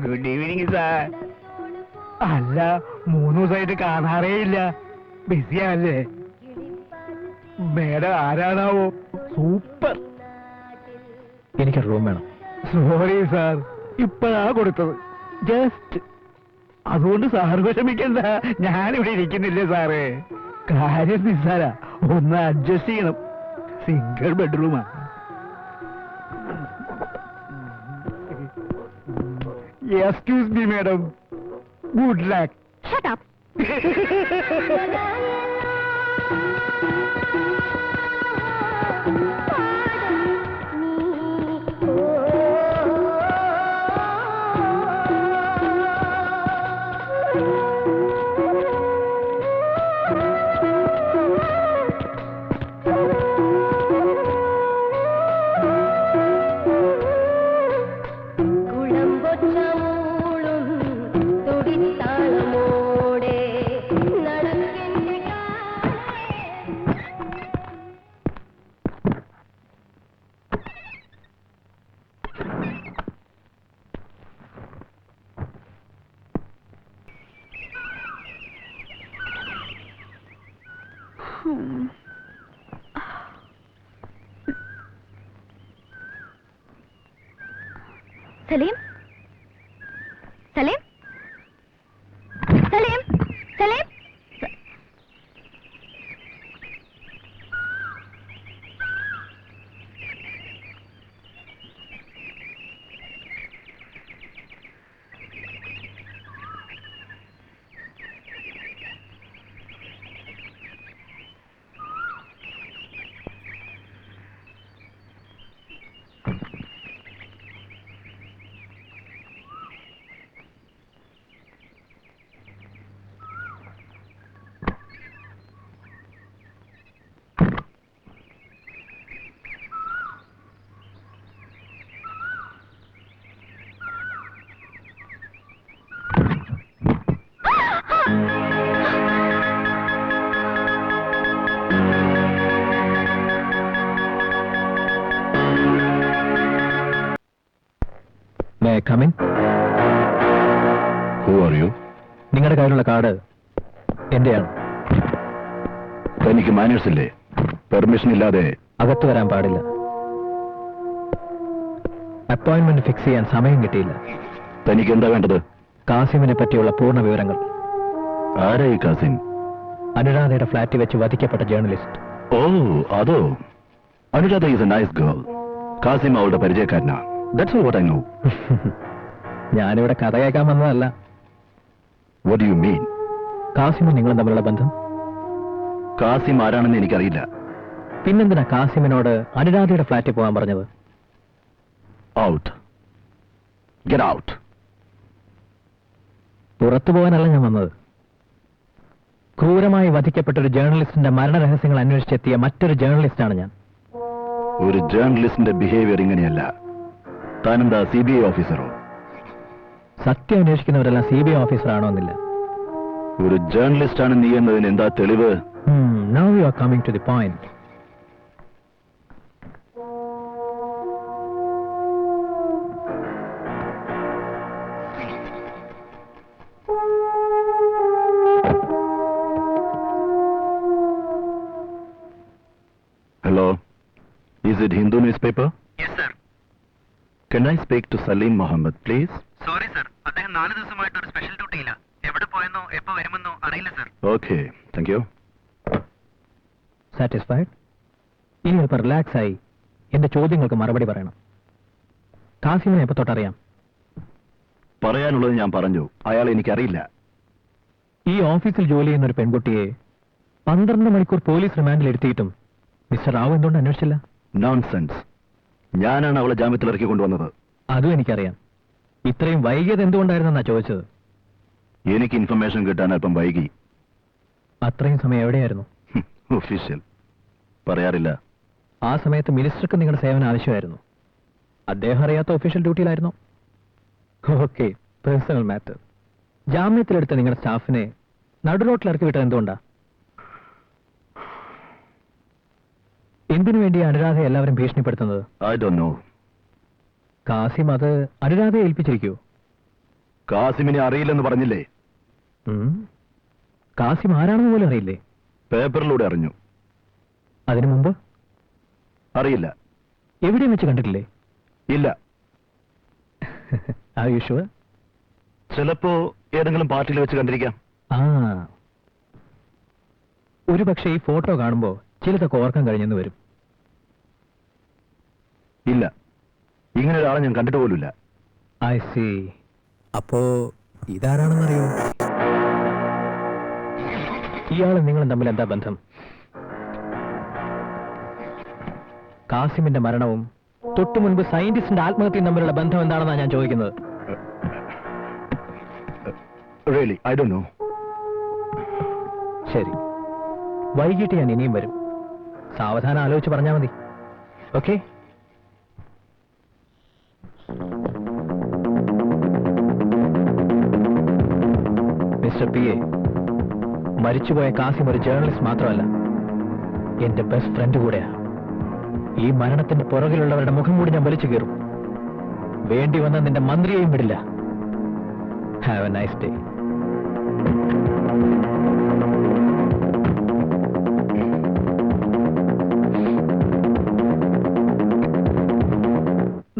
Good evening sir. അല്ല, 3 ദിവസമായിട്ട് കാണാറേ ഇല്ല. ബിസിയാണല്ലേ? മേഡം ആരാണാവോ? സൂപ്പർ. എനിക്കൊരു റൂം വേണം. സോറി സാർ, ഇപ്പഴാ കൊടുത്തത്. ജസ്റ്റ്. അതുകൊണ്ട് സാർ വിഷമിക്കണ്ട, ഞാനിവിടെ ഇരിക്കുന്നില്ലേ സാറ്. കാര്യം നിസ്സാരാ, ഒന്ന് അഡ്ജസ്റ്റ് ചെയ്യണം. സിംഗിൾ ബെഡ്റൂമാ. Excuse me madam, good luck. Shut up. കുളമ്പൊച്ചമൂളും തുടിത്താളമോ Salim Salim Salim Salim come in. Who are you? നിങ്ങളുടെ കയ്യിലുള്ള കാർഡ് എന്റെയാണ്. തനിക്ക് മാനേഴ്സ് ഇല്ലേ? പെർമിഷൻ ഇല്ലാതെ അകത്ത് വരാൻ പാടില്ല. അപ്പോയിന്റ്മെന്റ് ഫിക്സ് ചെയ്യാൻ സമയം കിട്ടിയില്ല. തനിക്ക് എന്താ വേണ്ടത്? കാസിമിനെ പറ്റിയുള്ള പൂർണ്ണ വിവരങ്ങൾ. ആരായി കാസിം? അനുരാധയുടെ ഫ്ലാറ്റിൽ വെച്ച് വധിക്കപ്പെട്ട ജേർണലിസ്റ്റ്. ഓ, അതോ. Anuradha is a nice girl. Kasim അവളുടെ പരിചയക്കാരനാ. That's all what I know. ഞാനിവിടെ കഥ കേൾക്കാൻ വന്നതല്ല. What do you mean? കാസിമും നിങ്ങളും തമ്മിലുള്ള ബന്ധം. കാസിം ആരാണെന്ന് എനിക്കറിയില്ല. പിന്നെന്തിനാ കാസിമിനോട് അനുരാധയുടെ ഫ്ലാറ്റിൽ പോകാൻ പറഞ്ഞത്? ഔട്ട്. Get out. പുറത്തു പോകാനല്ല ഞാൻ വന്നത്. ക്രൂരമായി വധിക്കപ്പെട്ട ഒരു ജേർണലിസ്റ്റിന്റെ മരണരഹസ്യങ്ങൾ അന്വേഷിച്ചെത്തിയ മറ്റൊരു ജേർണലിസ്റ്റാണ് ഞാൻ. ഒരു ജേർണലിസ്റ്റിന്റെ ബിഹേവിയർ ഇങ്ങനെയല്ല. താനെന്താ CBI ഓഫീസറോ? സത്യം അന്വേഷിക്കുന്നവരെല്ലാം CBI ഓഫീസറാണോ എന്നില്ല. ഒരു ജേർണലിസ്റ്റ് ആണ് നീ എന്നതിന് എന്താ തെളിവ്? Now you are coming to the point. Hello. Is it Hindu newspaper? Yes, sir. Can I speak to Salim Mohammed, please? Sorry sir, അദ്ദേഹം 4 ദിവസമായിട്ട് ഒരു സ്പെഷ്യൽ ഡ്യൂട്ടിയില്ല. എവിടെ പോയെന്നോ എപ്പോ വരുമെന്നോ അറിയില്ല sir. Okay, thank you. Satisfied? ഇനി ഇപ്പൊ റിലാക്സ് ആയി എന്റെ ചോദ്യങ്ങൾക്ക് മറുപടി പറയണം. കാസിമിനെ എപ്പോ തൊട്ടറിയാം? പറയാനുള്ളത് ഞാൻ പറഞ്ഞു. അയാൾ എനിക്കറിയില്ല. ഈ ഓഫീസിൽ ജോലി ചെയ്യുന്ന ഒരു പെൺകുട്ടിയെ 12 മണിക്കൂർ പോലീസ് റിമാൻഡിൽ എടുത്തിട്ടും മിസ്റ്റർ റാവു എന്തുകൊണ്ട് അന്വേഷിച്ചില്ല? നോൺസെൻസ്. ഞാനാണ് അവളെ ജാമ്യത്തിൽ ഇറക്കി കൊണ്ടുവന്നത്. അതും എനിക്കറിയാം. ഇത്രയും വൈകിയത് എന്തുകൊണ്ടായിരുന്നെന്നാ ചോദിച്ചത്. എനിക്ക് ഇൻഫർമേഷൻ കിട്ടാൻ അല്പം വൈകി. അത്രയും സമയം എവിടെയായിരുന്നു? ഒഫീഷ്യൽ. പറയാറില്ല. ആ സമയത്ത് മിനിസ്റ്റർക്ക് നിങ്ങളുടെ സേവനം ആവശ്യമായിരുന്നു. അദ്ദേഹം അറിയാത്ത ഒഫീഷ്യൽ ഡ്യൂട്ടിയിലായിരുന്നു. Okay, personal matter. ജാമ്യത്തിലെടുത്ത നിങ്ങളുടെ സ്റ്റാഫിനെ നടുറോട്ടിൽ ഇറക്കി വിട്ടത് എന്തുകൊണ്ടാ? എന്തിനു വേണ്ടി അനുരാധ എല്ലാവരും ഭീഷണിപ്പെടുത്തുന്നത്? I don't know. കാസിം അത് അനുരാധയെ ഏൽപ്പിച്ചിരിക്കൂ. കാസിമിനെ അറിയില്ലെന്ന് പറഞ്ഞില്ലേ? കാസിം ആരാണെന്ന് പോലും അറിയില്ലേ? പേപ്പറിലൂടെ അറിഞ്ഞു. അതിനു മുമ്പ് അറിയില്ല. എവിടെയും വെച്ച് കണ്ടിട്ടില്ലേ? ഇല്ല. Are you sure? ചിലപ്പോ ഏതെങ്കിലും പാർട്ടിയിൽ വെച്ച് കണ്ടിരിക്കാം. ഒരു പക്ഷേ ഈ ഫോട്ടോ കാണുമ്പോ ചിലതൊക്കെ ഓർക്കാൻ കഴിഞ്ഞെന്ന് വരും. ഇല്ല, ഇങ്ങനെ ഒരാളെ ഞാൻ കണ്ടിട്ട് പോലുമില്ല. I see. അപ്പോ ഇതാരാണെന്നറിയോ? ഇയാളും നിങ്ങളും തമ്മിൽ എന്താ ബന്ധം? കാസിമിന്റെ മരണവും തൊട്ടു മുൻപ് സയന്റിസ്റ്റിന്റെ ആത്മഹത്യയും തമ്മിലുള്ള ബന്ധം എന്താണെന്നാണ് ഞാൻ ചോദിക്കുന്നത്. Really, I don't know. ശരി, വൈകിട്ട് ഞാൻ ഇനിയും വരും. സാവധാനം ആലോചിച്ച് പറഞ്ഞാൽ മതി. ഓക്കെ? മിസ്റ്റർ PA, മരിച്ചുപോയ കാസിം ഒരു ജേർണലിസ്റ്റ് മാത്രമല്ല, എന്റെ ബെസ്റ്റ് ഫ്രണ്ട് കൂടെയാ. ഈ മരണത്തിന്റെ പുറകിലുള്ളവരുടെ മുഖം കൂടി ഞാൻ വലിച്ചു കീറും. വേണ്ടി വന്ന നിന്റെ മന്ത്രിയെയും വിടില്ല. Have A nice day.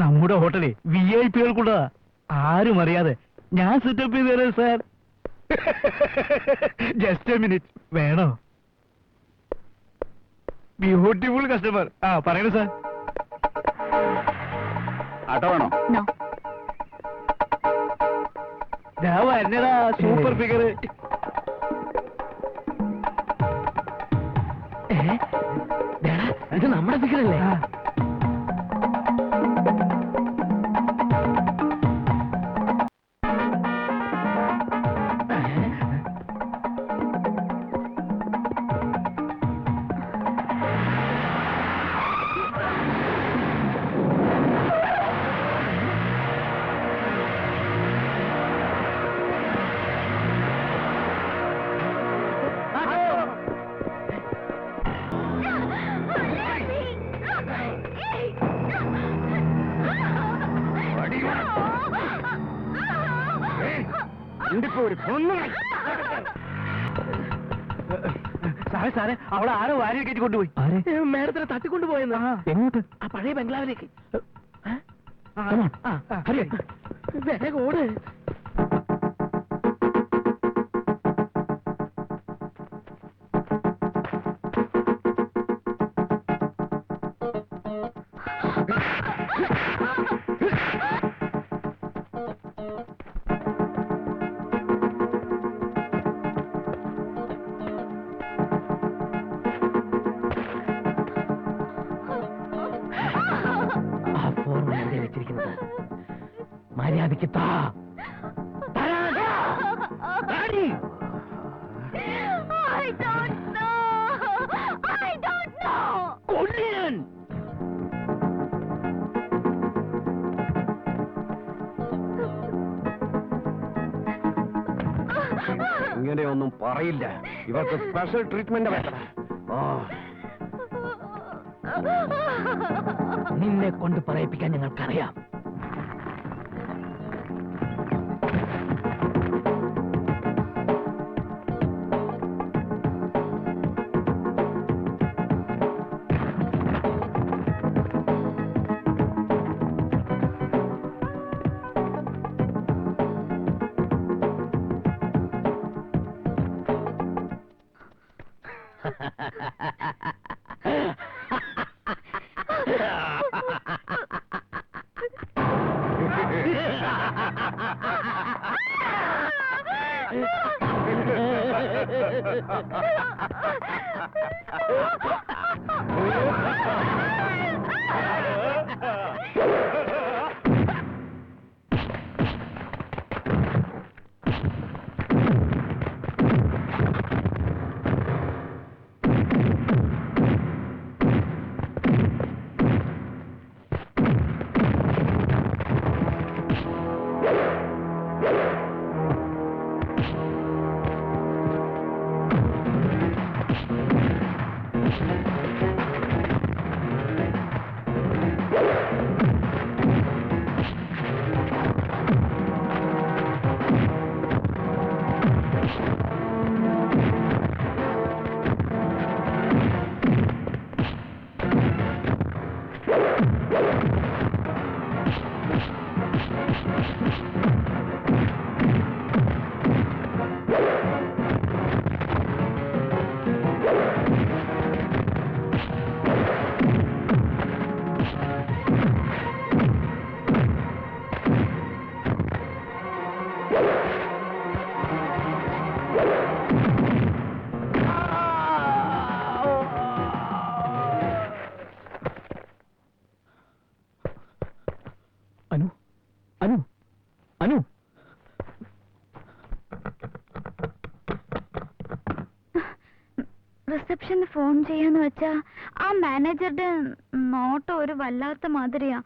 നമ്മൾ നമ്മുടെ ഹോട്ടലിൽ VIP-കൾക്കുള്ളതാ. ആരും അറിയാതെ ഞാൻ സെറ്റപ്പ് ചെയ്ത് തരാം സാർ. Just a minute. വേണോ? Beautiful customer. പറയണു സാർ. ആട്ടോ വേണോ? നോ. ഞാൻ വരുന്നടാ സൂപ്പർ ഫിഗർ. ഇത് നമ്മുടെ ഫിഗറല്ലേ? സാറേ സാറേ അവിടെ ആരോ വാരി കയറ്റി കൊണ്ടുപോയി. മേഡത്തിനെ തട്ടിക്കൊണ്ടുപോയെന്ന്. എങ്ങോട്ട്? ആ പഴയ ബംഗ്ലാവിലേക്ക്. ഹരി വേഗം ഓട്. മര്യാദയ്ക്ക് താ. ഇങ്ങനെയൊന്നും പറയില്ല. ഇവർക്ക് സ്പെഷ്യൽ ട്രീറ്റ്മെന്റ് വേണം. നിന്നെ കൊണ്ട് പറയിപ്പിക്കാൻ ഞങ്ങൾക്കറിയാം. അനു അനു അനു റിസപ്ഷന് ഫോൺ ചെയ്യാന്ന് വെച്ചാ ആ മാനേജറുടെ നോട്ടം ഒരു വല്ലാത്ത മാതിരിയാ.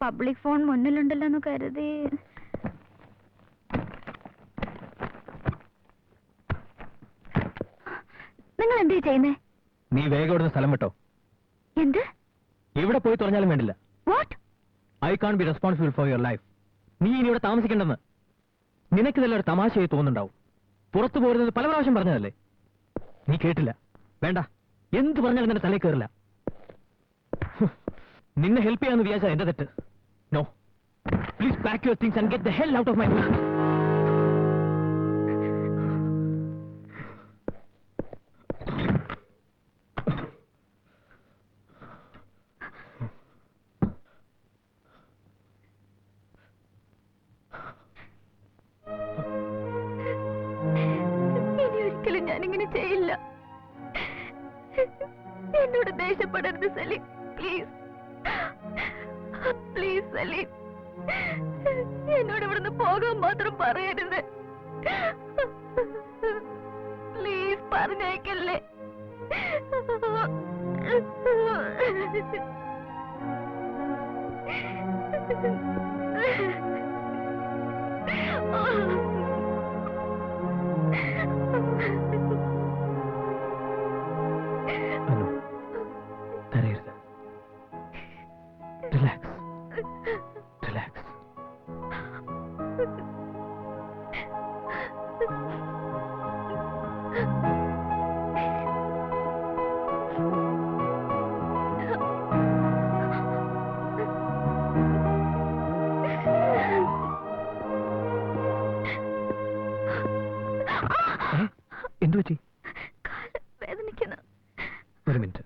പബ്ലിക് ഫോൺ മുന്നിലുണ്ടല്ലോ എന്ന് കരുതി. നിങ്ങൾ എന്താ ചെയ്യുന്നേ? നീ വേഗം ഇവിടുന്ന് സ്ഥലം വിട്ടോ. എന്ത്? ഇവിടെ പോയി തുറഞ്ഞാലും വേണ്ടില്ല. What? I can be responsible for your life. നീ ഇനി ഇവിടെ താമസിക്കേണ്ടെന്ന് നിനക്കിതെല്ലാം ഒരു തമാശയായി തോന്നുന്നുണ്ടാവും. പുറത്തു പോരുന്നത് പല പ്രാവശ്യം പറഞ്ഞതല്ലേ, നീ കേട്ടില്ല. വേണ്ട, എന്ത് പറഞ്ഞാലും നിന്റെ തലയിൽ കയറില്ല. നിന്നെ ഹെൽപ്പ് ചെയ്യാന്ന് വിചാരിച്ചാ എന്റെ തെറ്റ്. No, please pack your things and get the hell out of my flat. ഇനി ഒരിക്കലും ഞാനിങ്ങനെ ചെയ്യില്ല. എന്നോട് ദേഷ്യപ്പെടരുത് സലീം, പ്ലീസ് പ്ലീസ് സലീം. എന്നോട് ഇവിടുന്ന് പോകാൻ മാത്രം പറയരുത്. പ്ലീസ് പറഞ്ഞേക്കല്ലേ. അനു, കരയരുത്. Relax, relax. എന്തു പറ്റി? വേദനിക്കുന്നു. ഒരു മിനിറ്റ്.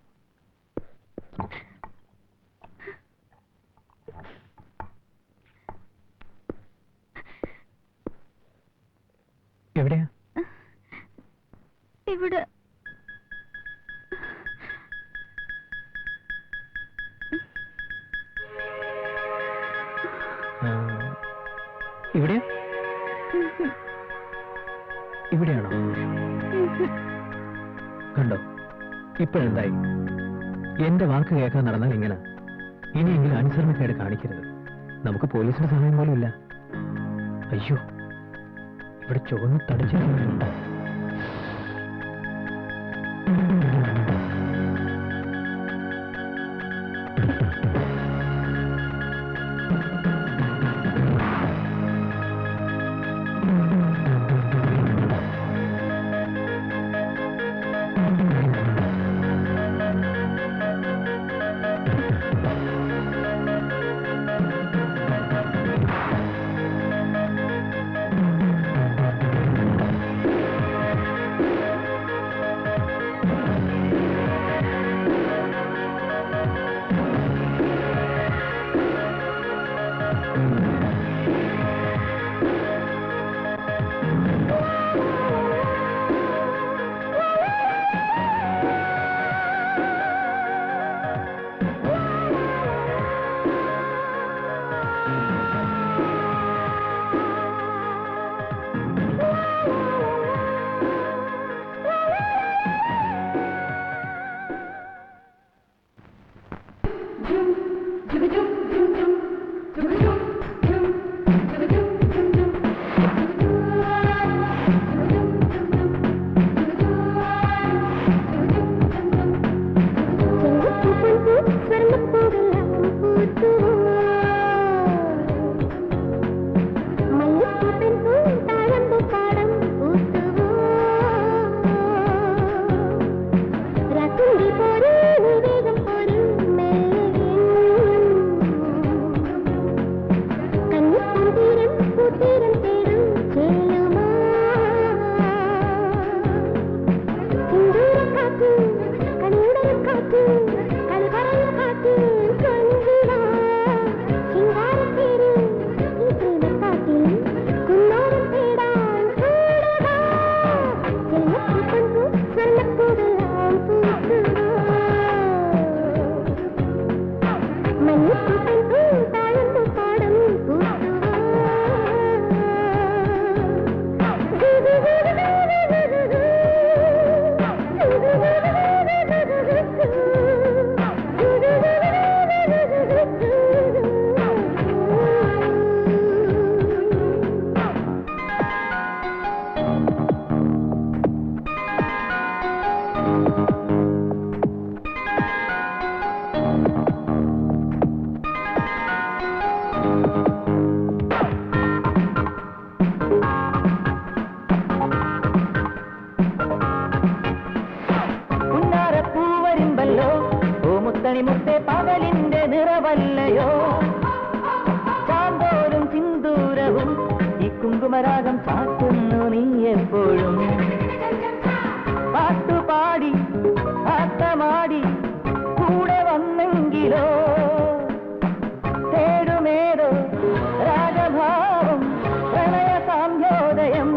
എവിടെയാ? ഇവിടെ. ഇവിടെയാ? ഇവിടെയാണോ? കണ്ടോ, ഇപ്പോഴെന്തായി? എന്റെ വാക്ക് കേൾക്കാൻ നടന്നാൽ ഇങ്ങനെ. ഇനിയെങ്കിലും അനുസരണക്കേട് കാണിക്കരുത്. നമുക്ക് പോലീസിന്റെ സഹായം പോലും ഇല്ല. അയ്യോ, ഇവിടെ ചുവന്ന് തടിച്ചിട്ടുണ്ട്. മുത്തേ പകലിന്റെ നിറവ കുംഭരാഗം ചാറ്റുന്നു നീ എപ്പോഴും പാട്ടുപാടി ആട്ടമാടി കൂടെ വന്നെങ്കിലോ തേടുമേതോ രാഗഭാവം പ്രണയ സാന്ധ്യോദയം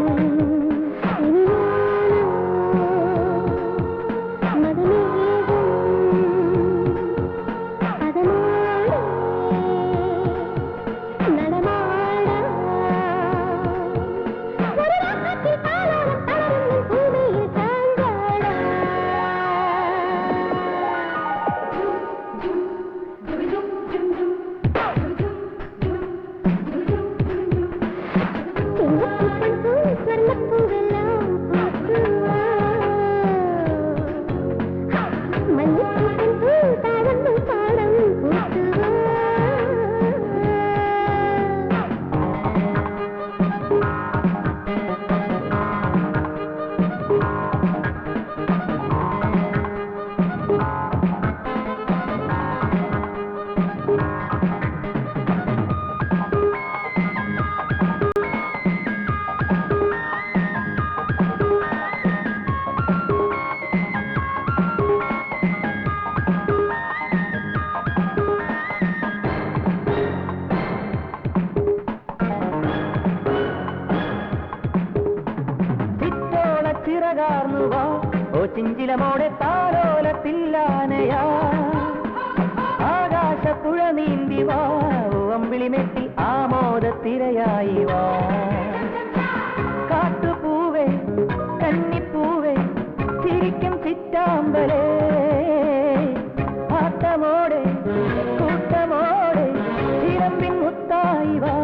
ചിഞ്ചിലമോടെ താലോലത്തില്ലാനയാ ആകാശപ്പുഴ നീന്തി വാ അമ്പിളിമെട്ടി ആമോദത്തിരയായി വാ കാട്ടുപൂവേ കന്നിപ്പൂവേ ചിരിക്കും ചിറ്റാമ്പലേ ആട്ടമോടെ കൂട്ടമോടെ ചിരമ്പിൻ മുത്തായി വാ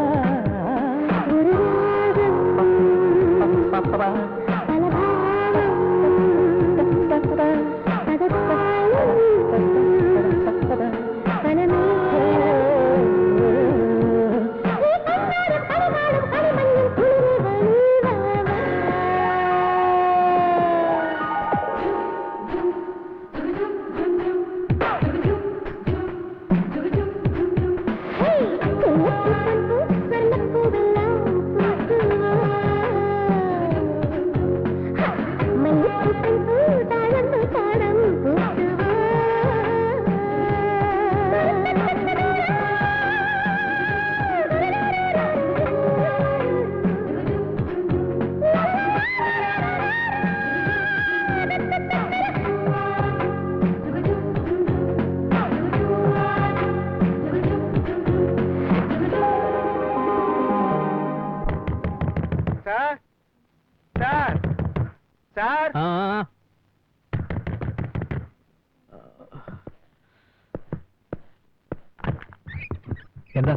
എന്താ?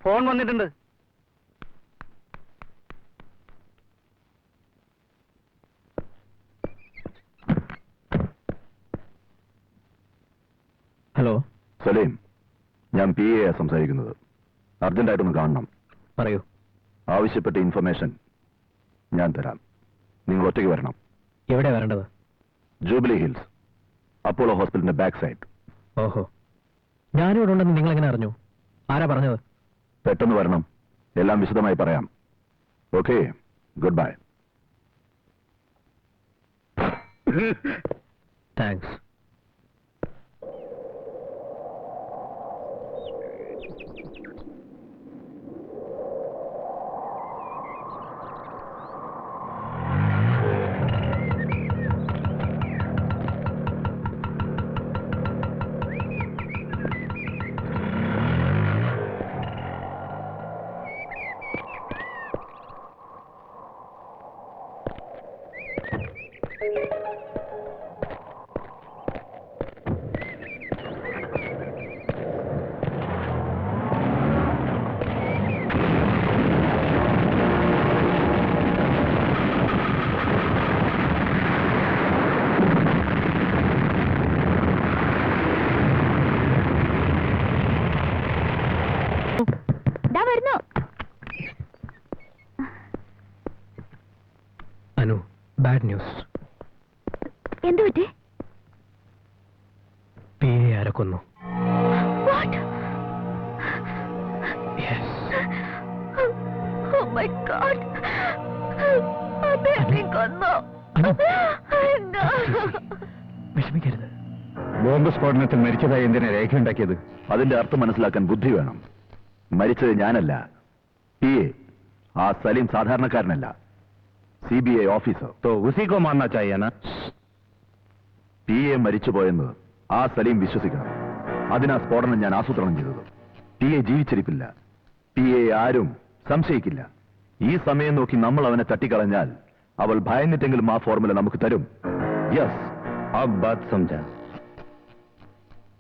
ഫോൺ വന്നിട്ടുണ്ട്. ഹലോ സലീം, ഞാൻ PA സംസാരിക്കുന്നത്. അർജന്റായിട്ടൊന്ന് കാണണം. പറയൂ. ആവശ്യപ്പെട്ട ഇൻഫർമേഷൻ ഞാൻ തരാം. നിങ്ങൾ ഒറ്റയ്ക്ക് വരണം. എവിടെ വരേണ്ടത്? ജൂബിലി ഹിൽസ്, അപ്പോളോ ഹോസ്പിറ്റലിന്റെ ബാക്ക് സൈഡ്. ഓഹോ, ഞാനിവിടെ ഉണ്ടെന്ന് നിങ്ങൾ എങ്ങനെ അറിഞ്ഞു? ആരാ പറഞ്ഞത്? പെട്ടെന്ന് വരണം, എല്ലാം വിശദമായി പറയാം. Okay, good bye. Thanks. Anu, bad news. എന്തു പറ്റി? PA ആരെ കൊന്നു? What? Yes. Oh my my God, അദ്ദേഹത്തെ കൊന്നു. വിഷമിക്കരുത്. ബോംബ് സ്ഫോടനത്തിൽ മരിച്ചതായി എന്തിനാ രേഖയുണ്ടാക്കിയത്? അതിന്റെ അർത്ഥം മനസ്സിലാക്കാൻ ബുദ്ധി വേണം. മരിച്ചത് ഞാനല്ല, PA. ആ സലീം സാധാരണക്കാരനല്ല, CBI ഓഫീസർ. तो उसी को मानना चाहिए ना? PA മരിച്ചുപോയെന്ന് ആ സലീം വിശ്വസിക്കണം. അതിനാ സ്ഫോടനം ഞാൻ ആസൂത്രണം ചെയ്തത്. PA ജീവിച്ചിരിപ്പില്ല. PA ആരും സംശയിക്കില്ല. ഈ സമയം നോക്കി നമ്മൾ അവനെ തട്ടിക്കളഞ്ഞാൽ അവൾ ഭയന്നിട്ടെങ്കിലും ആ ഫോർമുല നമുക്ക് തരും. യെസ്, अब बात समझा.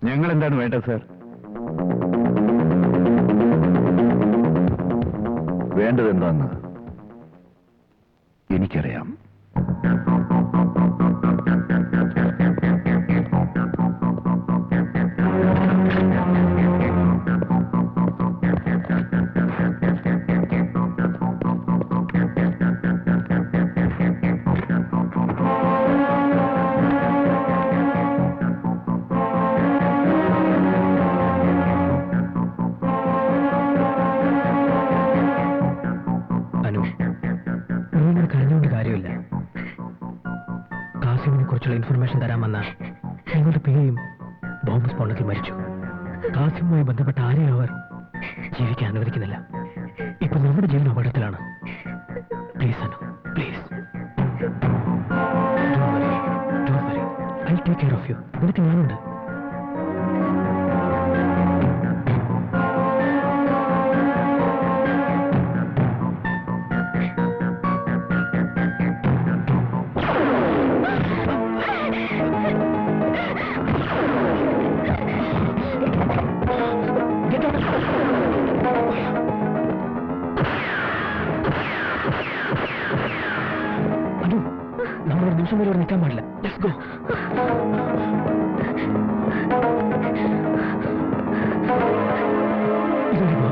ഞങ്ങൾ എന്താണ് വേണ്ടത് സർ? വേണ്ടത് എന്താന്ന് എനിക്കറിയാം. അനു, നീ കരഞ്ഞുകൊണ്ട് കാര്യമില്ല. കാസിമിനെ കുറിച്ചുള്ള ഇൻഫർമേഷൻ തരാമെന്ന നിങ്ങളുടെ PAയും ബോംബ് സ്ഫോടനത്തിൽ മരിച്ചു. കാസിമുമായി ബന്ധപ്പെട്ട ആരെയും അവർ ജീവിക്കാൻ അനുവദിക്കുന്നില്ല. ഇപ്പൊ നമ്മുടെ ജീവൻ അപകടത്തിലാണ്. Please Anu, please. I take care of you. നിനക്ക് ഞാനുണ്ട്. അനു, നമ്മളൊരു നിമിഷം വരെ ഇവിടെ നിൽക്കാൻ പാടില്ല. Let's go. ഇതൊരു വാ.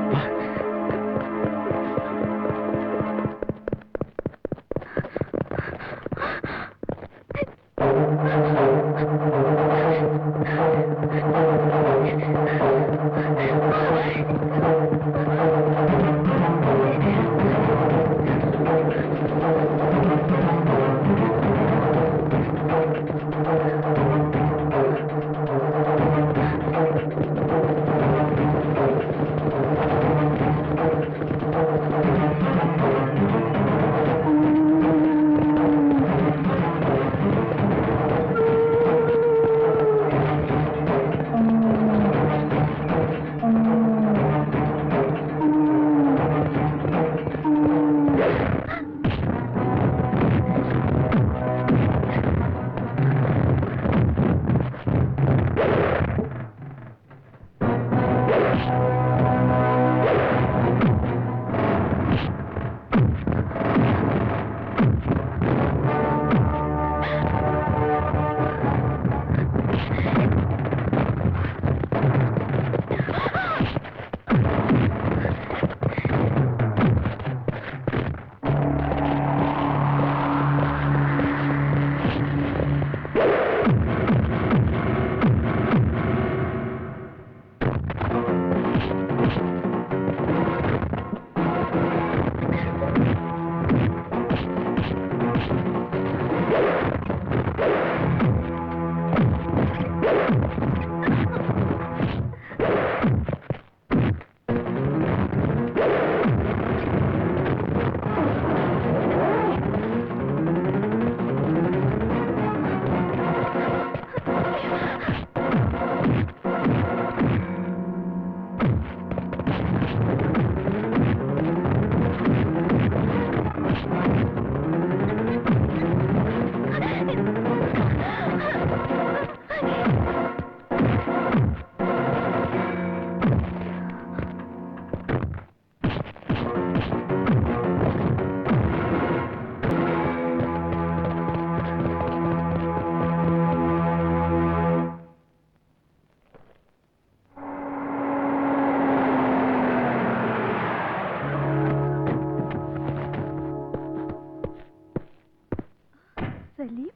Salim?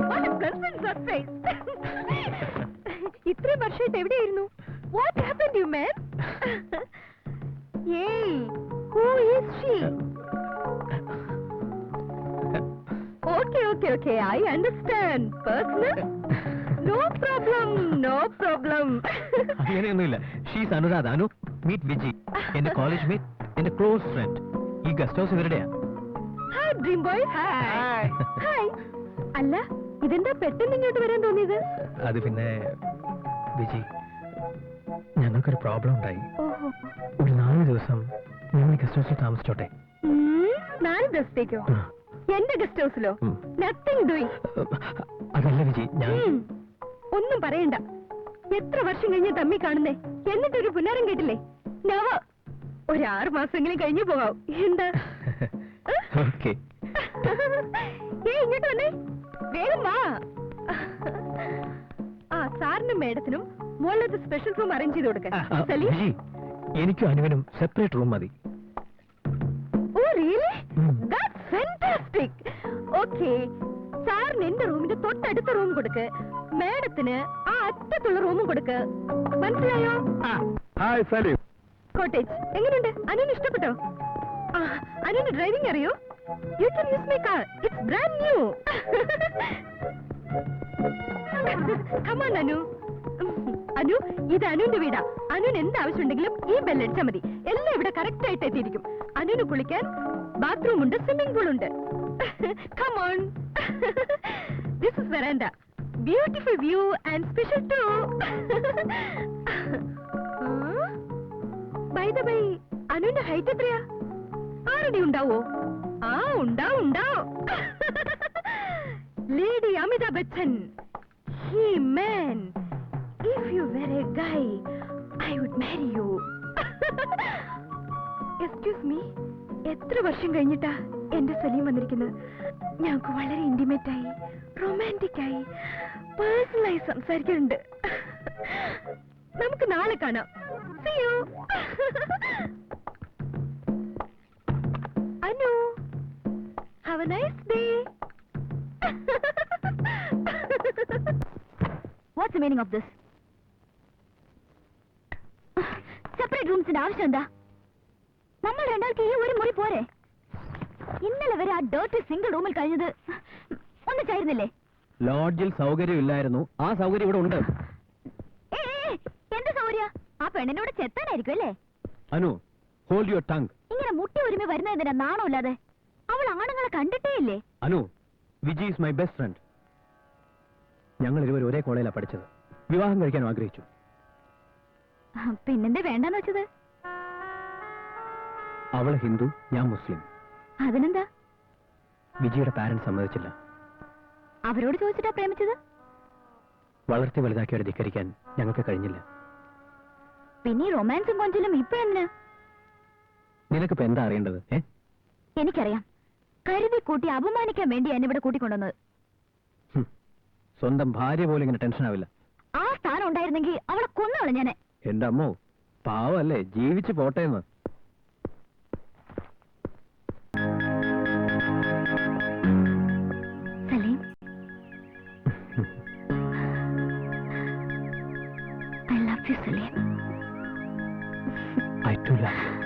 What a pleasant surprise. ഇത്രയും വർഷമായിട്ട് എവിടെയായിരുന്നു? What happened you man? Hey, who is she? Okay, I understand. Personal? No problem. അങ്ങനെയൊന്നുമില്ല. ഷീസ് അനുരാധ. അനു, മീറ്റ് വിജി, എന്റെ കോളേജ് മേറ്റ്, എന്റെ ക്ലോസ് ഫ്രണ്ട്. ഈ ഗസ്റ്റ് ഹൗസ് ഇവരുടെയാ. Hi dream boy. Hi. അല്ല, ഇതെന്താ പെട്ടെന്ന് ഇങ്ങോട്ട് വരാൻ തോന്നിയത്? അത് പിന്നെ വിജി, ഞങ്ങൾക്കൊരു പ്രോബ്ലം ഉണ്ടായി. ഓഹോ. ഒരു 4 ദിവസം ഞങ്ങൾ ഗസ്റ്റ് ഹൗസിൽ താമസിച്ചോട്ടെ? 4 ദിവസത്തേക്കോ? ആ. എന്റെ ഗസ്റ്റ് ഹൗസിലോ? ഉം. Nothing doing. അതല്ല വിജി, ഞാൻ ഒന്നും പറയണ്ട. എത്ര വർഷം കഴിഞ്ഞ് തമ്മി കാണുന്നേ, എന്നിട്ടൊരു പുന്നാരം കേട്ടില്ലേ? നവ ഒരു 6 മാസമെങ്കിലും കഴിഞ്ഞു പോകാം. എന്താ? ഓക്കെ. ഇങ്ങോട്ട് വന്നേ, വേഗം വാ. ആ സാറിനും മേഡത്തിനും മുകളിലത്തെ സ്പെഷ്യൽ റൂം അറേഞ്ച് ചെയ്ത് കൊടുക്കാൻ. വിജി, എനിക്കും അനുവിനും സെപ്പറേറ്റ് റൂം മതി. Oh really? ഉം. That's fantastic. ഓക്കേ, സാറിന് എന്റെ റൂമിന്റെ തൊട്ടടുത്ത റൂം കൊടുക്ക്, മേഡത്തിന് ആ അറ്റത്തുള്ള റൂമും കൊടുക്ക്. മനസ്സിലായോ? ഹായ് സലീം. കോട്ടേജ് എങ്ങനെയുണ്ട്? അനുവിന് ഇഷ്ടപ്പെട്ടോ? അനുവിന് ഡ്രൈവിംഗ് അറിയോ? You can use my car, it's brand new. Come on Anu. Anu, ഇത് അനുവിന്റെ വീടാ. അനുവിന് എന്ത് ആവശ്യമുണ്ടെങ്കിലും ഈ ബെല്ലടിച്ചാൽ മതി. എല്ലാം ഇവിടെ കറക്റ്റ് ആയിട്ട് എത്തിയിരിക്കും. അനുവിന് കുളിക്കാൻ ബാത്റൂം ഉണ്ട്, സ്വിമ്മിംഗ് പൂൾ ഉണ്ട്. Come on. This is veranda. Beautiful view and special too. By the by, അനുവിന്റെ ഹൈറ്റ് എത്രയാ? 6 അടി ഉണ്ടാവോ? ഉണ്ടാവും. Lady Amitabh Bachchan. He man, if you were a guy, I would marry you. Excuse me, എത്ര വർഷം കഴിഞ്ഞിട്ടാ എന്റെ സലീം വന്നിരിക്കുന്നത്? ഞങ്ങൾക്ക് വളരെ ഇന്റിമേറ്റ് ആയി, റൊമാൻറ്റിക് ആയി, പേഴ്സണലായി സംസാരിക്കുന്നുണ്ട്. നമുക്ക് നാളെ കാണാം. See you. Anu, have a nice day. What's the meaning of this? Separate rooms ന്റെ ആവശ്യം എന്താ? നമ്മൾ രണ്ടാൾക്ക് ഈ ഒരു മുറി പോരെ? ഇന്നലെ വരെ ആ ഡേർട്ടി സിംഗിൾ റൂമിൽ കഴിഞ്ഞത് ഒന്നും ചേരുന്നില്ലേ? ലോഡ്ജിൽ സൗകര്യം ഇല്ലായിരുന്നു, ആ സൗകര്യം ഇവിടെ ഉണ്ട്. എന്ത് സൗകര്യ? ആ പെണ്ണിനോട് ചെത്താനായിരിക്കും അല്ലേ? Anu, hold your tongue. ഇങ്ങനെ മുട്ടി ഒരുമി വരുന്നതിനാ നാണമില്ലാതെ? അവൾ ആണുങ്ങളെ കണ്ടിട്ടേ ഇല്ലേ? Anu, Viji is my best friend. ഞങ്ങൾ ഇരുവരും ഒരേ കോളേജിലാണ് പഠിച്ചത്. വിവാഹം കഴിക്കാൻ ആഗ്രഹിച്ചു. പിന്നെന്താ വേണ്ടെന്ന് വെച്ചത്? അവൾ ഹിന്ദു, ഞാൻ മുസ്ലിം. അതിനെന്താ? വിജിയുടെ പാരന്റ്സ് സമ്മതിച്ചില്ല. അവരോട് ചോദിച്ചിട്ടാ പ്രേമിച്ചത്? വളർത്തി വലുതാക്കിയവരെ ധിക്കരിക്കാൻ ഞങ്ങൾക്ക് കഴിഞ്ഞില്ല. പിന്നെ ഈ റൊമാൻസും കൊഞ്ചലും ഇപ്പോഴെന്തിനാ? നിനക്കിപ്പോ എന്താ അറിയേണ്ടത്? എനിക്കറിയാം. കരുതി കൂട്ടി അപമാനിക്കാൻ വേണ്ടി എന്നെ ഇവിടെ കൂട്ടിക്കൊണ്ടുവന്നത്. സ്വന്തം ഭാര്യ പോലും ഇങ്ങനെ ടെൻഷൻ ആവില്ല. ആ സ്ഥാനം ഉണ്ടായിരുന്നെങ്കിൽ അവളെ കൊന്നോളെ ഞാന്. എന്റെ അമ്മോ, പാവല്ലേ, ജീവിച്ചു പോട്ടെ എന്ന്. Saleem, I love you, Salim. I too love you.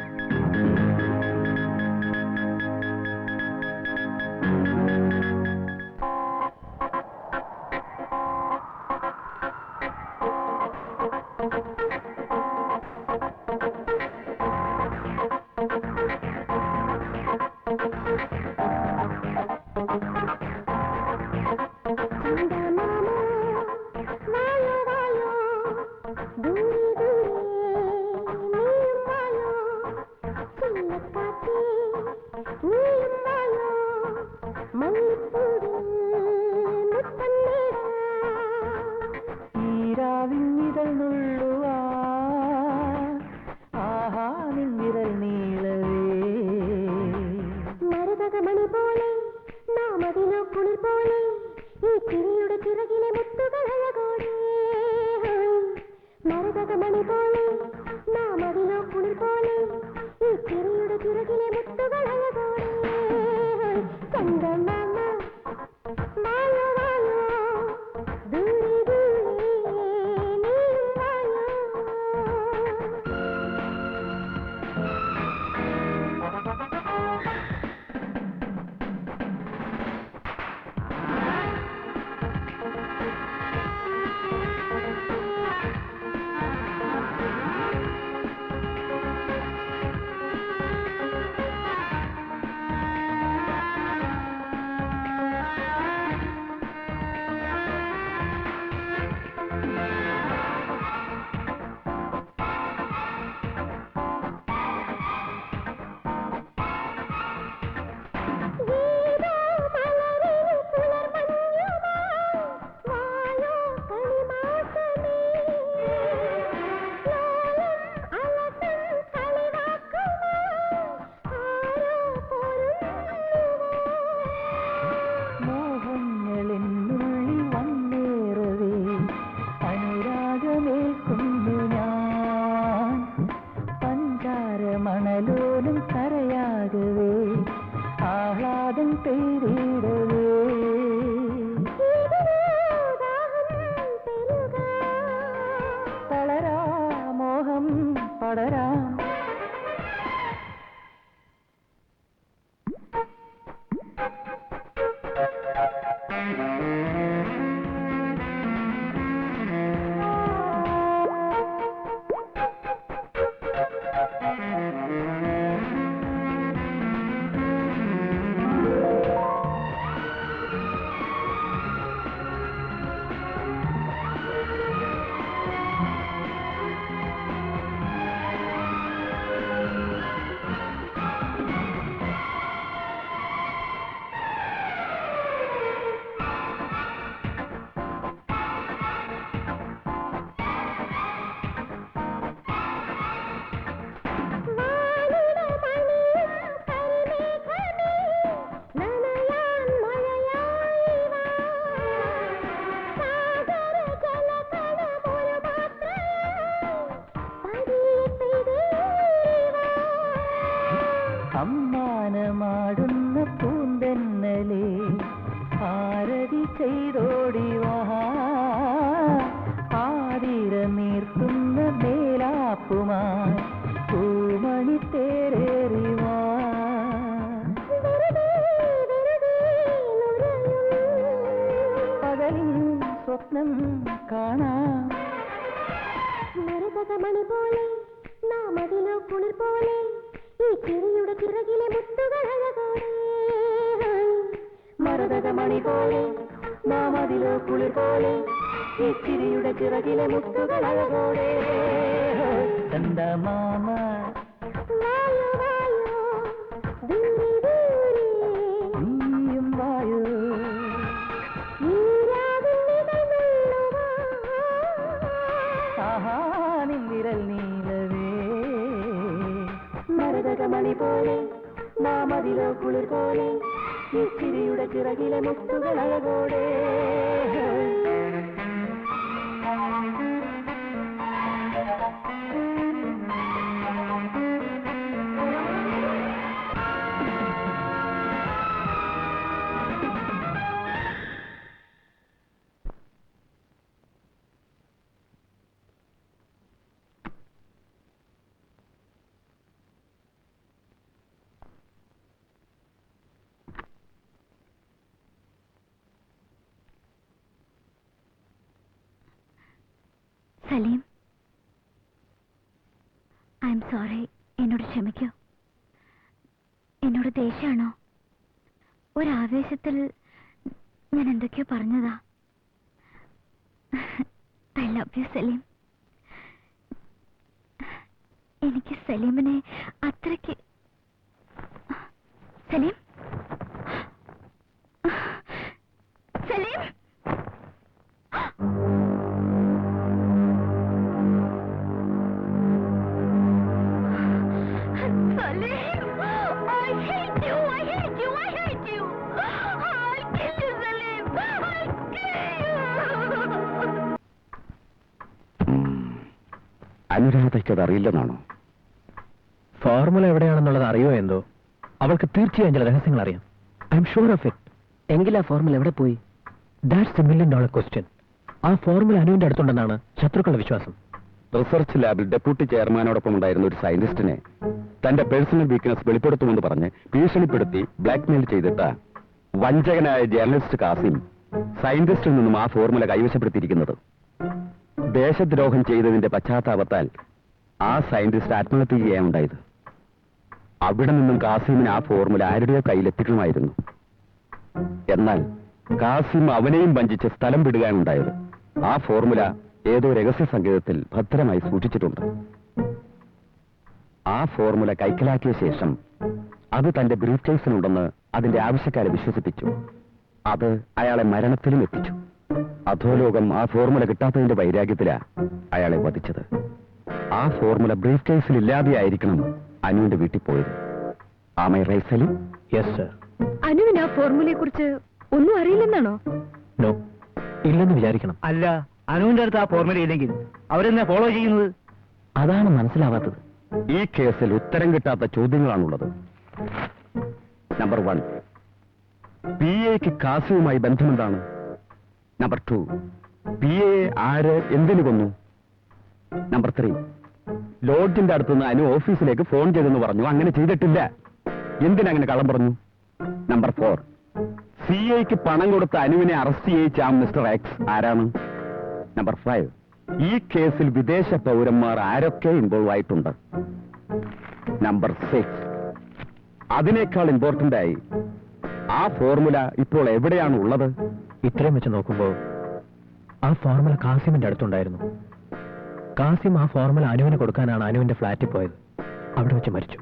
ചെയ്തോടിവാ Athira നീർത്തുന്ന മേലാപ്പുമായി Poomani തേരേറിവാ പകലിൽ സ്വപ്നം കാണാം മണി പോലെ നാം അതിലോ കുളിർ പോലെ ഈ ചിരിയുടെ ചിറകിലെ മുത്തുകൾ അഴകോടെ മരതകമണി പോലെ നാം അതിലോ കുളിർ പോലെ ഈ ചിരിയുടെ ചിറകിലെ മുത്തുകൾ അഴകോടെ ചന്ദമാമ വായോ വായോ ദൂരെ ദൂരെ നീയും വായോ നീരാവിൽ നിഴലുവാ ആഹാ നിൻവിരൽ നീലവേ മരതകമണി പോലെ നാം അതിലോ കുളിർ പോലെ ഈ ചിരിയുടെ ചിറകിലെ മുത്തുകൾ അഴകോടെ സലീം, ഐ എം സോറി. എന്നോട് ക്ഷമിക്കൂ. എന്നോട് ദേഷ്യമാണോ? ഒരാവേശത്തിൽ ഞാൻ എന്തൊക്കെയോ പറഞ്ഞതാ. I love you Salim. എനിക്ക് സലീമിനെ അത്രയ്ക്ക്. സലീം, സലീം, അനുരാധയ്ക്കത് അറിയില്ലെന്നാണോ? ഫോർമുല എവിടെയാണെന്നുള്ളത് അറിയോ എന്തോ? അവൾക്ക് തീർച്ചയായും ചില രഹസ്യങ്ങൾ അറിയാം. I am sure of it. എങ്കിൽ ആ ഫോർമുല എവിടെ പോയി? That's a $1 million question. ആ ഫോർമുല അനുവിന്റെ അടുത്തുണ്ടെന്നാണ് ശത്രുക്കളുടെ വിശ്വാസം. റിസർച്ച് ലാബിൽ ഡെപ്യൂട്ടി ചെയർമാനോടൊപ്പം ഉണ്ടായിരുന്ന ഒരു സയന്റിസ്റ്റിനെ തന്റെ പേഴ്സണൽ വീക്ക്നെസ് വെളിപ്പെടുത്തുമെന്ന് പറഞ്ഞ് ഭീഷണിപ്പെടുത്തി ബ്ലാക്ക്മെയിൽ ചെയ്തിട്ട് വഞ്ചകനായ ജേർണലിസ്റ്റ് കാസിം സയന്റിസ്റ്റിൽ നിന്നും ആ ഫോർമുല കൈവശപ്പെടുത്തിയിരിക്കുന്നത്. ദേശദ്രോഹം ചെയ്തതിന്റെ പശ്ചാത്താപത്താൽ ആ സയന്റിസ്റ്റ് ആത്മഹത്യ ചെയ്യാനുണ്ടായത്. അവിടെ നിന്നും കാസിമിന് ആ ഫോർമുല ആരുടെയോ കയ്യിലെത്തിക്കണമായിരുന്നു. എന്നാൽ കാസിം അവനെയും വഞ്ചിച്ച് സ്ഥലം വിടുകയാണുണ്ടായത്. ആ ഫോർമുല ഏതോ രഹസ്യ സങ്കേതത്തിൽ ഭദ്രമായി സൂക്ഷിച്ചിട്ടുണ്ട്. ആ ഫോർമുല കൈക്കലാക്കിയ ശേഷം അത് തന്റെ ബ്രീഫ് കേസിലുണ്ടെന്ന് അതിന്റെ ആവശ്യക്കാരെ വിശ്വസിപ്പിച്ചു. അത് അയാളെ മരണത്തിലും എത്തിച്ചു. അധോലോകം ആ ഫോർമുല കിട്ടാത്തതിന്റെ വൈരാഗ്യത്തിലാ അയാളെ വധിച്ചത്. ആ ഫോർമുല ബ്രീഫ് കേസിൽ ഇല്ലാതെയായിരിക്കണം അനുവിന്റെ വീട്ടിൽ പോയത്. Am I right Salim? Yes sir. അനുവിന് ആ ഫോർമുലയെ കുറിച്ച് ഒന്നും അറിയില്ലെന്നാണോ? നോ, ഇല്ലെന്ന് വിചാരിക്കണം. അല്ല, അനുവിന്റെ അടുത്ത് ആ ഫോർമുല ഇല്ലെങ്കിൽ അവരെന്നെ ഫോളോ ചെയ്യുന്നത്? അതാണ് മനസ്സിലാവാത്തത്. ഈ കേസിൽ ഉത്തരം കിട്ടാത്ത ചോദ്യങ്ങളാണുള്ളത്. നമ്പർ 1, PAക്ക് കാസിയുമായി ബന്ധമെന്താണ്? നമ്പർ 2, PA ആര് എന്തിനു കൊന്നു? നമ്പർ 3, ലോഡ്ജിന്റെ അടുത്തുനിന്ന് അനു ഓഫീസിലേക്ക് ഫോൺ ചെയ്തെന്ന് പറഞ്ഞു. അങ്ങനെ ചെയ്തിട്ടില്ല. എന്തിനങ്ങനെ കള്ളം പറഞ്ഞു? നമ്പർ 4, CAക്ക് പണം കൊടുത്ത അനുവിനെ അറസ്റ്റ് ചെയ്യിച്ച ആ മിസ്റ്റർ എക്സ് ആരാണ്? നമ്പർ 5, ഈ കേസിൽ വിദേശ പൗരന്മാർ ആരൊക്കെ ഇൻവോൾവ് ആയിട്ടുണ്ട്? നമ്പർ 6, അതിനേക്കാൾ ഇമ്പോർട്ടന്റ് ആയി ആ ഫോർമുല ഇപ്പോൾ എവിടെയാണ് ഉള്ളത്? ഇത്രയും വെച്ച് നോക്കുമ്പോൾ ആ ഫോർമുല കാസിമിന്റെ അടുത്തുണ്ടായിരുന്നു. കാസിം ആ ഫോർമുല അനുവിന് കൊടുക്കാനാണ് അനുവിന്റെ ഫ്ലാറ്റിൽ പോയത്. അവിടെ വെച്ച് മരിച്ചു.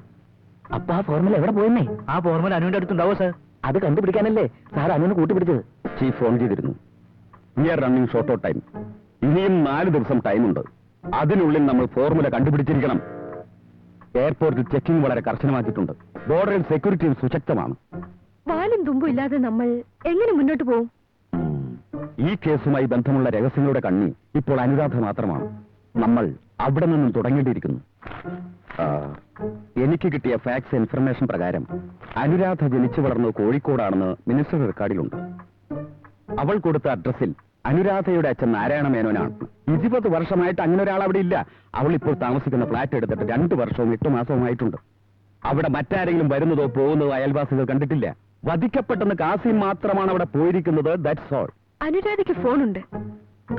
അപ്പൊ ആ ഫോർമുല എവിടെ പോയെന്നേ? ആ ഫോർമുല അനുവിന്റെ അടുത്തുണ്ടാവോ സാർ? അത് കണ്ടുപിടിക്കാനല്ലേ സാർ അനുവിനെ കൂട്ടിപ്പിടിച്ചത്? ചീഫ് ഫോൺ ചെയ്തിരുന്നു. We are running short of time. ഇനിയും 4 ദിവസം ടൈമുണ്ട്. അതിനുള്ളിൽ നമ്മൾ ഫോർമുല കണ്ടുപിടിച്ചിരിക്കണം. എയർപോർട്ടിൽ ചെക്കിംഗ് വളരെ കർശനമാക്കിയിട്ടുണ്ട്. ബോർഡറിൽ സെക്യൂരിറ്റിയും സുശക്തമാണ്. വാലും തുമ്പും ഇല്ലാതെ നമ്മൾ എങ്ങനെ മുന്നോട്ട് പോകും? ഈ കേസുമായി ബന്ധമുള്ള രഹസ്യങ്ങളുടെ കണ്ണി ഇപ്പോൾ അനുരാധ മാത്രമാണ്. നമ്മൾ അവിടെ നിന്നും തുടങ്ങേണ്ടിയിരിക്കുന്നു. എനിക്ക് കിട്ടിയ ഫാക്സ് ഇൻഫർമേഷൻ പ്രകാരം അനുരാധ ജനിച്ചു വളർന്നത് കോഴിക്കോടാണെന്ന് മിനിസ്റ്റർ റെക്കോർഡിലുണ്ട്. അവൾ കൊടുത്ത അഡ്രസ്സിൽ അനുരാധയുടെ അച്ഛൻ നാരായണ മേനോനാണ്. 20 വർഷമായിട്ട് അങ്ങനെ ഒരാൾ അവിടെ ഇല്ല. അവൾ ഇപ്പോൾ താമസിക്കുന്ന ഫ്ലാറ്റ് എടുത്തിട്ട് 2 വർഷവും 8 മാസവുമായിട്ടുണ്ട്. അവിടെ മറ്റാരെങ്കിലും വരുന്നതോ പോകുന്നതോ അയൽവാസികൾ കണ്ടിട്ടില്ല. വധിക്കപ്പെട്ടെന്ന് കാസിം മാത്രമാണ് അവിടെ പോയിരിക്കുന്നത്. That's all. അനുരാധയ്ക്ക് ഫോണുണ്ട്,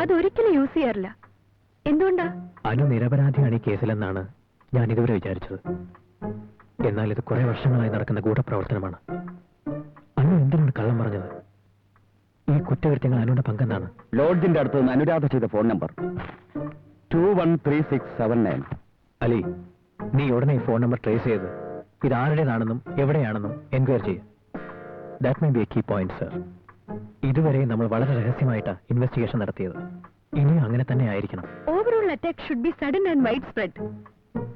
അതൊരിക്കലും യൂസ് ചെയ്യാറില്ല. എന്തുകൊണ്ടാ? അനു നിരപരാധിയാണ് ഈ കേസിലെന്നാണ് ഞാൻ ഇതുവരെ വിചാരിച്ചത്. എന്നാൽ ഇത് കുറെ വർഷങ്ങളായി നടക്കുന്ന ഗൂഢപ്രവർത്തനമാണ്. അനു എന്തിനാണ് കള്ളം പറഞ്ഞത്? ഈ കുറ്റകൃത്യങ്ങൾ അനുവിന്റെ പങ്കെന്താണ്? ലോഡ്ജിന്റെ അടുത്ത് നിന്ന് അനുരാധ ചെയ്ത ഫോൺ നമ്പർ 213679. അലി, നീ ഉടനെ ഈ ഫോൺ നമ്പർ ട്രേസ് ചെയ്ത് ഇത് ആരുടേതാണെന്നും എവിടെയാണെന്നും എൻക്വയറി ചെയ്യും. That may be a key point, sir. ഇതുവരെ നമ്മൾ വളരെ രഹസ്യമായിട്ടാണ് ഇൻവെസ്റ്റിഗേഷൻ നടത്തിയത്. ഇനിയും അങ്ങനെ തന്നെ ആയിരിക്കണം. Overall attack should be sudden and widespread.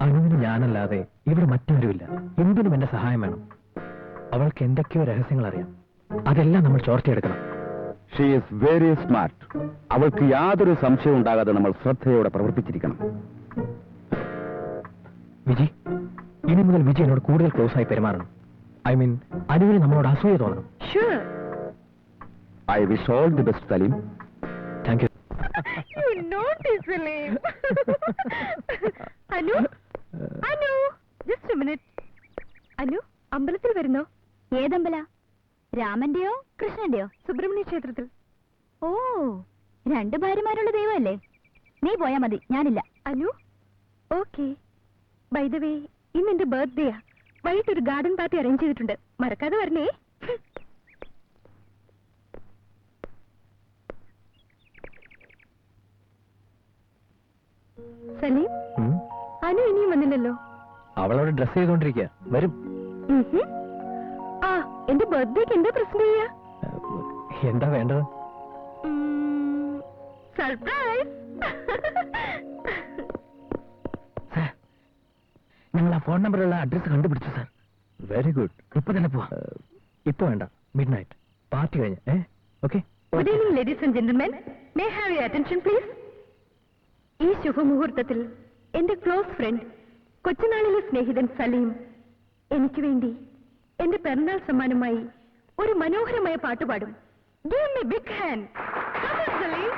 അനുവിന് ഞാനല്ലാതെ ഇവിടെ മറ്റാരുമില്ല. എന്തിനും എന്റെ സഹായം വേണം. അവൾക്ക് എന്തൊക്കെയോ രഹസ്യങ്ങൾ അറിയാം. അതെല്ലാം നമ്മൾ ചോർത്തിയെടുക്കണം. She is very smart. അവൾക്ക് യാതൊരു സംശയവും ഉണ്ടാകാതെ നമ്മൾ ശ്രദ്ധയോടെ പ്രവർത്തിച്ചിരിക്കണം. വിജി, ഇനി മുതൽ വിജി എന്നോട് കൂടുതൽ ക്ലോസ് ആയി പെരുമാറണം. ഐ മീൻ, അനുവിന് നമ്മളോട് അസൂയ തോന്നണം. Sure. I wish all the best, Salim. Thank you. You naughty Salim. Anu, Anu, just a minute. Anu, അമ്പലത്തിൽ വരുന്നോ? ഏതമ്പല? രാമന്റെയോ കൃഷ്ണന്റെയോ? സുബ്രഹ്മണ്യ ക്ഷേത്രത്തിൽ. ഓ, 2 ഭാര്യമാരുള്ള ദൈവമല്ലേ? നീ പോയാ മതി, ഞാനില്ല. Anu, okay. By the way, ഇന്ന് എന്റെ ബർത്ത്ഡേയാ. വൈകിട്ട് ഒരു ഗാർഡൻ പാർട്ടി അറേഞ്ച് ചെയ്തിട്ടുണ്ട്, മറക്കാതെ വരണേ. സലീം, അനു ഇനിയും വന്നില്ലല്ലോ. അവളോട് ഡ്രസ് ചെയ്തോണ്ടിരിക്കുക. വരും. ആ, എന്റെ ബർത്ത്ഡേക്ക് എന്താ പ്രശ്നം ചെയ്യാ? എന്താ വേണ്ടത്? സർപ്രൈസ്. ഞങ്ങൾ ആ ഫോൺ നമ്പറുള്ള അഡ്രസ് കണ്ടുപിടിച്ചു, സാർ. Very good. ഇപ്പൊ തന്നെ പോവാ. ഇപ്പൊ വേണ്ട, മിഡ് നൈറ്റ് പാർട്ടി കഴിഞ്ഞ്. Okay. Good evening ladies and gentlemen. May have your attention please. ഈ ശുഭമുഹൂർത്തത്തിൽ എന്റെ ക്ലോസ് ഫ്രണ്ട്, കൊച്ചുനാളിലെ സ്നേഹിതൻ സലീം എനിക്ക് വേണ്ടി എന്റെ പിറന്നാൾ സമ്മാനമായി ഒരു മനോഹരമായ പാട്ട് പാടും. Give me big hand. Come on, Salim.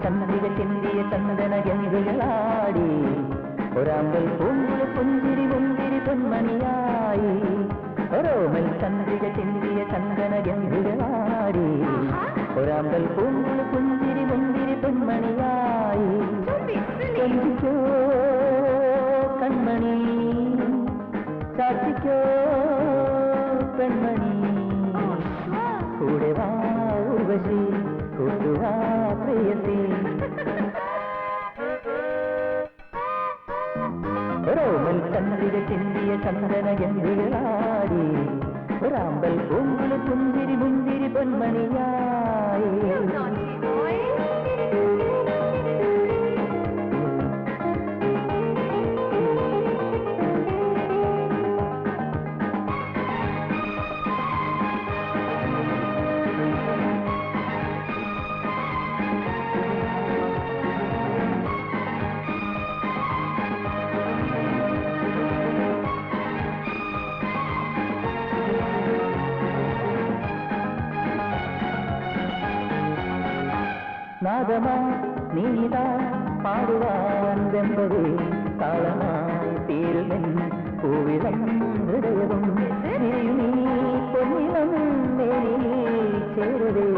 Chandrika ചിന്തിയ ചന്ദന ഗംഗകളാടി ഒരാമ്പൽ പൂങ്കുളി പുഞ്ചിരി മുന്തിരി പൊന്മണിയായി. ഒരോമൽ ചന്ദ്രിക ചിന്തിയ ചന്ദന ഗംഗകളാടി ഒരാമ്പൽ പൂങ്കുളി പുഞ്ചിരി മുന്തിരി പൊന്മണിയായി. ചൊല്ലിക്കോ കൺമണി, ചാറ്റിക്കോ പെൺമണി, കൂടെ വാ ഉർവശി, കൂട്ടുവാ പ്രിയസി. ഒരോമൽ ചന്ദ്രിക ചിന്തിയ ചന്ദന ഗംഗകളാടി ഒരാമ്പൽ പൂങ്കുളി പുഞ്ചിരി മുന്തിരി പൊന്മണിയായി. നാദമാ നീതാ പാടുവാൻ വെമ്പവേ താളമായി തീരുമെൻ പൂവിളം ഹൃദയവും നീ പൊന്നിളം നേരി ചേരവേ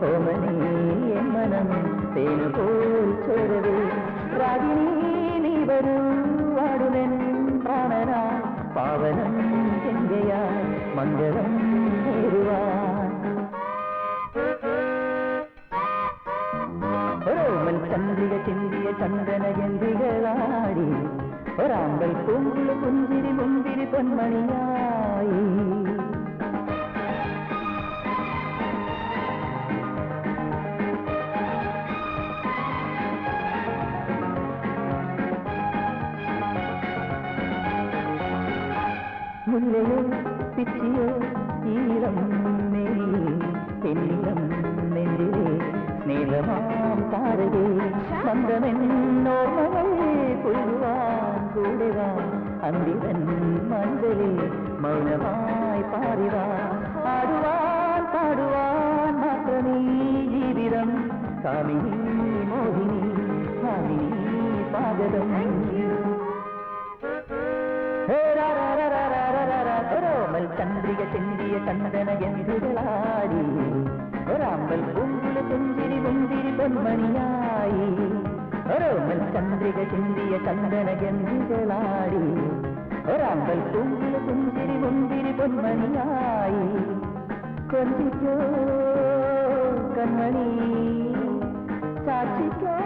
ഓമനേ എൻ മനം തേനുപോൽ ചേരവേ. രാഗിണി നീ വരൂ വാടുമെൻ പ്രാണനാ പാവനം ചെങ്കയാ മംഗളം നേരുവാൻ. ചന്ദന ഗന്ധികളാടി ഒരാമ്പൽ പൂങ്കുളു പുഞ്ചിരി മുന്തിരി പൊന്മണിയായി മുല്ലയോ പിച്ചിയോ ഈളം നെയ്യ് എന്നിളം നെഞ്ചിലെ സ്നേഹമാം താരകേ മന്ദമെന്നോർമ്മകൾ പുൽകുവാൻ കൂടെവാ അന്തിവൻ മഞ്ചലിൽ മൗനമായി പാറിവാ ആടുവാൻ പാടുവാൻ മാത്രമേ ജീവിതം കാമിനി മോഹിനി കാമിനി സ്വാഗതം ഒരോമൽ ചന്ദ്രിക ചെന്തിയ ചന്ദന ഗന്ധികളാടി ഒരാമ്പൽ പൂങ്കുളു പുഞ്ചിരി മുന്തിരി പൊന്മണിയായി ഒരോമൽ ചന്ദ്രിക ചിന്തിയ ചന്ദന ഗന്ധികളാടി ഒരാമ്പൽ പൂങ്കുളു പുഞ്ചിരി മുന്തിരി പൊന്മണിയായി കൊഞ്ചിക്കോ കൺമണി ചാച്ചിക്കോ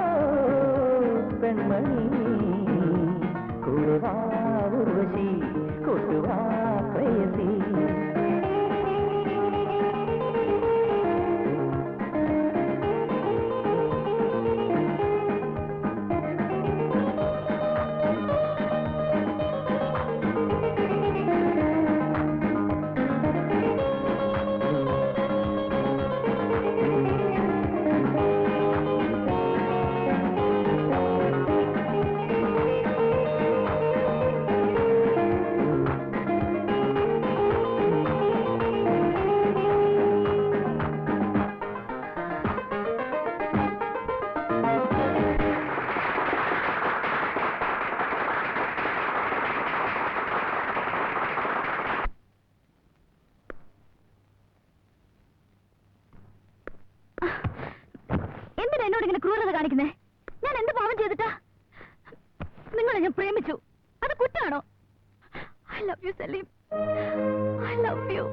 പെൺമണി കൂടെവാ ഉർവശി കൂട്ടുവാ പ്രേയസി എന്നോട് ഇങ്ങനെ ക്രൂരത കാണിക്കുന്നേ? ഞാൻ എന്ത് പാവം ചെയ്തിട്ടാ? നിങ്ങളെ ഞാൻ പ്രേമിച്ചു, അത് കുറ്റാണോ? I love you Salim, I love you.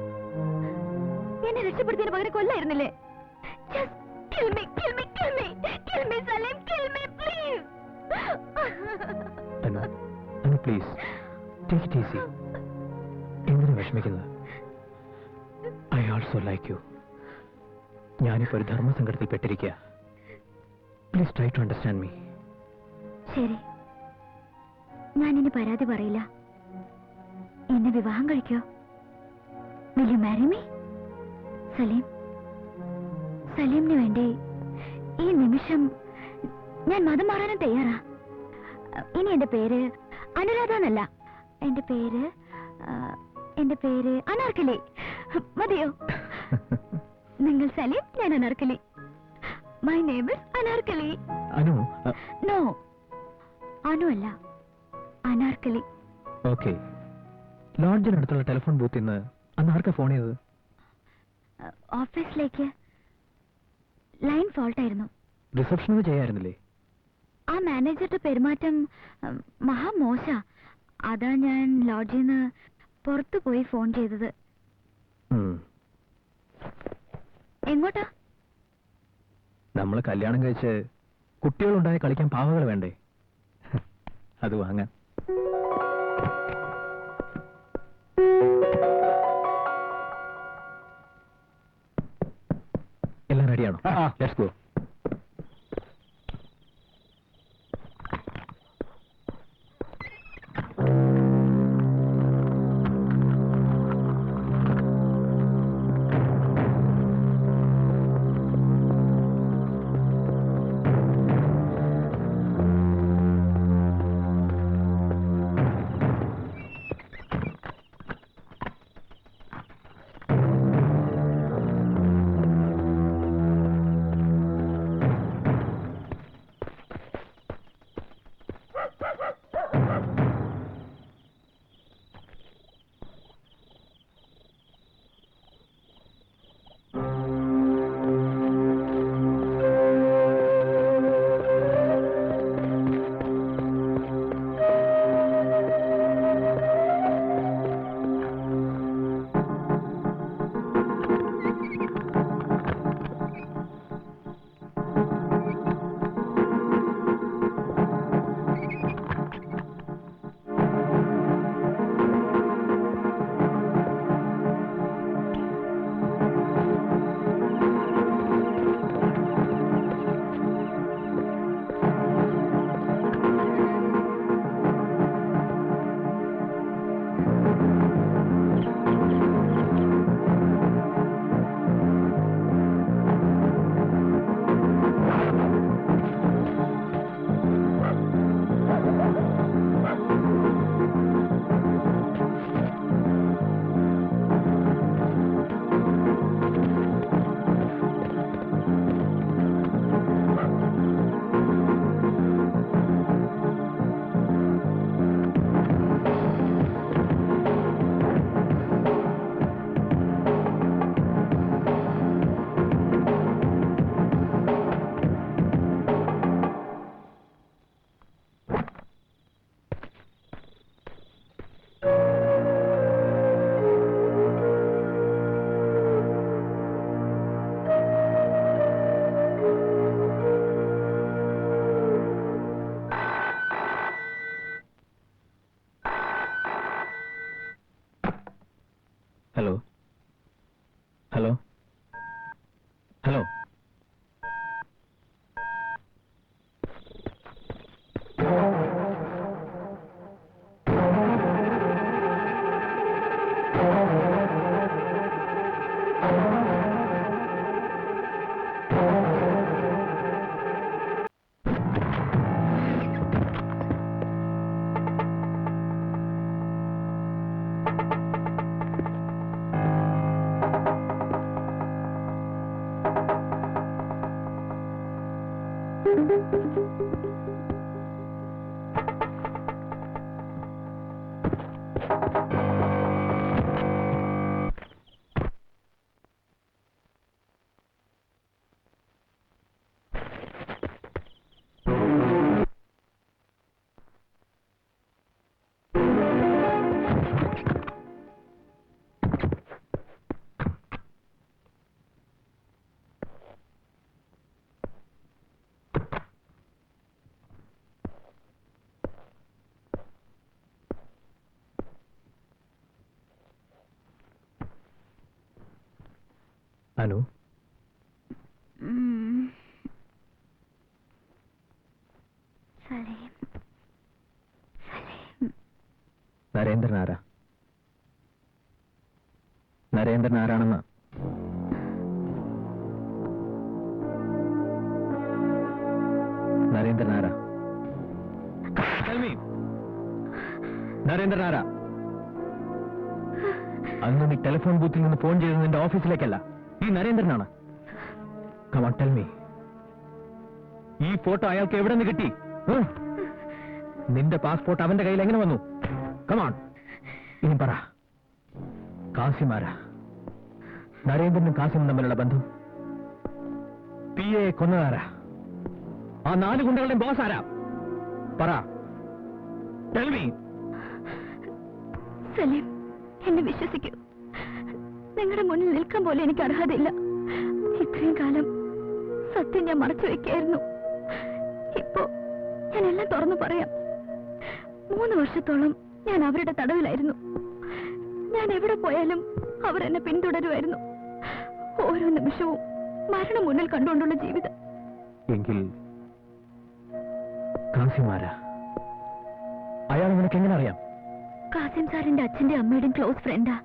എന്നെ രക്ഷപ്പെടുത്തിയതിന് പകരം കൊല്ലായിരുന്നില്ലേ? Just kill me, kill me, kill me, kill me Salim, kill me please. Anu please take it easy. എന്തിനു വിഷമിക്കുന്നത്? I also like you. ഞാനിപ്പോ ഒരു ധർമ്മസങ്കടത്തിൽ പെട്ടിരിക്കുക. Please try to understand me. ശരി, ഞാൻ ഇനി പരാതി പറയില്ല. എന്നെ വിവാഹം കഴിക്കോ? Will you marry me? Saleem, സലീമിന് വേണ്ടി ഈ നിമിഷം ഞാൻ മതം മാറാനും തയ്യാറാ. ഇനി എന്റെ പേര് അനുരാധ എന്നല്ല, എന്റെ പേര് അനാർക്കലി. മതിയോ? നിങ്ങൾ സലീം, ഞാൻ Anarkali. My name is Anarkali. Anu. No, Anu അല്ല, അനാർക്കലി. ഓക്കെ. ലോഡ്ജിനടുത്തുള്ള ടെലിഫോൺ ബൂത്തിൽ നിന്ന് അന്ന് ആർക്കാ ഫോൺ ചെയ്തത്? ഓഫീസിലേക്ക്. ലൈൻ ഫോൾട്ട് ആയിരുന്നു. റിസപ്ഷനിൽ ചെയ്യായിരുന്നില്ലേ? ആ മാനേജറുടെ പെരുമാറ്റം മഹാമോശ. അതാ ഞാൻ ലോഡ്ജിൽ നിന്ന് പുറത്തു പോയി ഫോൺ ചെയ്തത്. എങ്ങോട്ടാ? നമ്മൾ കല്യാണം കഴിച്ച് കുട്ടികളുണ്ടായി കളിക്കാൻ പാവകൾ വേണ്ടേ? അത് വാങ്ങാൻ. എല്ലാം റെഡിയാണോ? Let's go. അനു, സലീം, നരേന്ദ്രൻ ആരാ? നരേന്ദ്രൻ ആരാണെന്ന് നരേന്ദ്രൻ ആരാ? നരേന്ദ്രൻ ആരാ? അന്ന് നീ ടെലിഫോൺ ബൂത്തിൽ നിന്ന് ഫോൺ ചെയ്തത് നിന്റെ ഓഫീസിലേക്കല്ല, ഈ നരേന്ദ്രനാണ്. Come on, tell me. ഈ ഫോട്ടോ അയാൾക്ക് എവിടെ നിന്ന് കിട്ടി? നിന്റെ പാസ്പോർട്ട് അവന്റെ കയ്യിൽ എങ്ങനെ വന്നു? Come on. ഇനി പറ, കാസിം ആരാ? നരേന്ദ്രനും കാസിമും തമ്മിലുള്ള ബന്ധം? PA കൊന്നതാരാ? ആ 4 ഗുണ്ടകളുടെ ബോസ് ആരാ? പറ, tell me. സലീം, എന്നെ വിശ്വസിക്കൂ. നിങ്ങളുടെ മുന്നിൽ നിൽക്കാൻ പോലെ എനിക്ക് അർഹതയില്ല. ഇത്രയും കാലം സത്യം ഞാൻ മറച്ചു വെക്കായിരുന്നു. ഇപ്പോ ഞാൻ എല്ലാം തുറന്നു പറയാം. 3 വർഷത്തോളം ഞാൻ അവരുടെ തടവിലായിരുന്നു. ഞാൻ എവിടെ പോയാലും അവർ എന്നെ പിന്തുടരുമായിരുന്നു. ഓരോ നിമിഷവും മരണം മുന്നിൽ കണ്ടുകൊണ്ടുള്ള ജീവിതം. എങ്കിൽ കാസിം ആരാ? അയാൾ നിനക്ക് എങ്ങനെ അറിയാം? കാസിം സാറിന്റെ അച്ഛന്റെ അമ്മയുടെയും ക്ലോസ് ഫ്രണ്ടാ.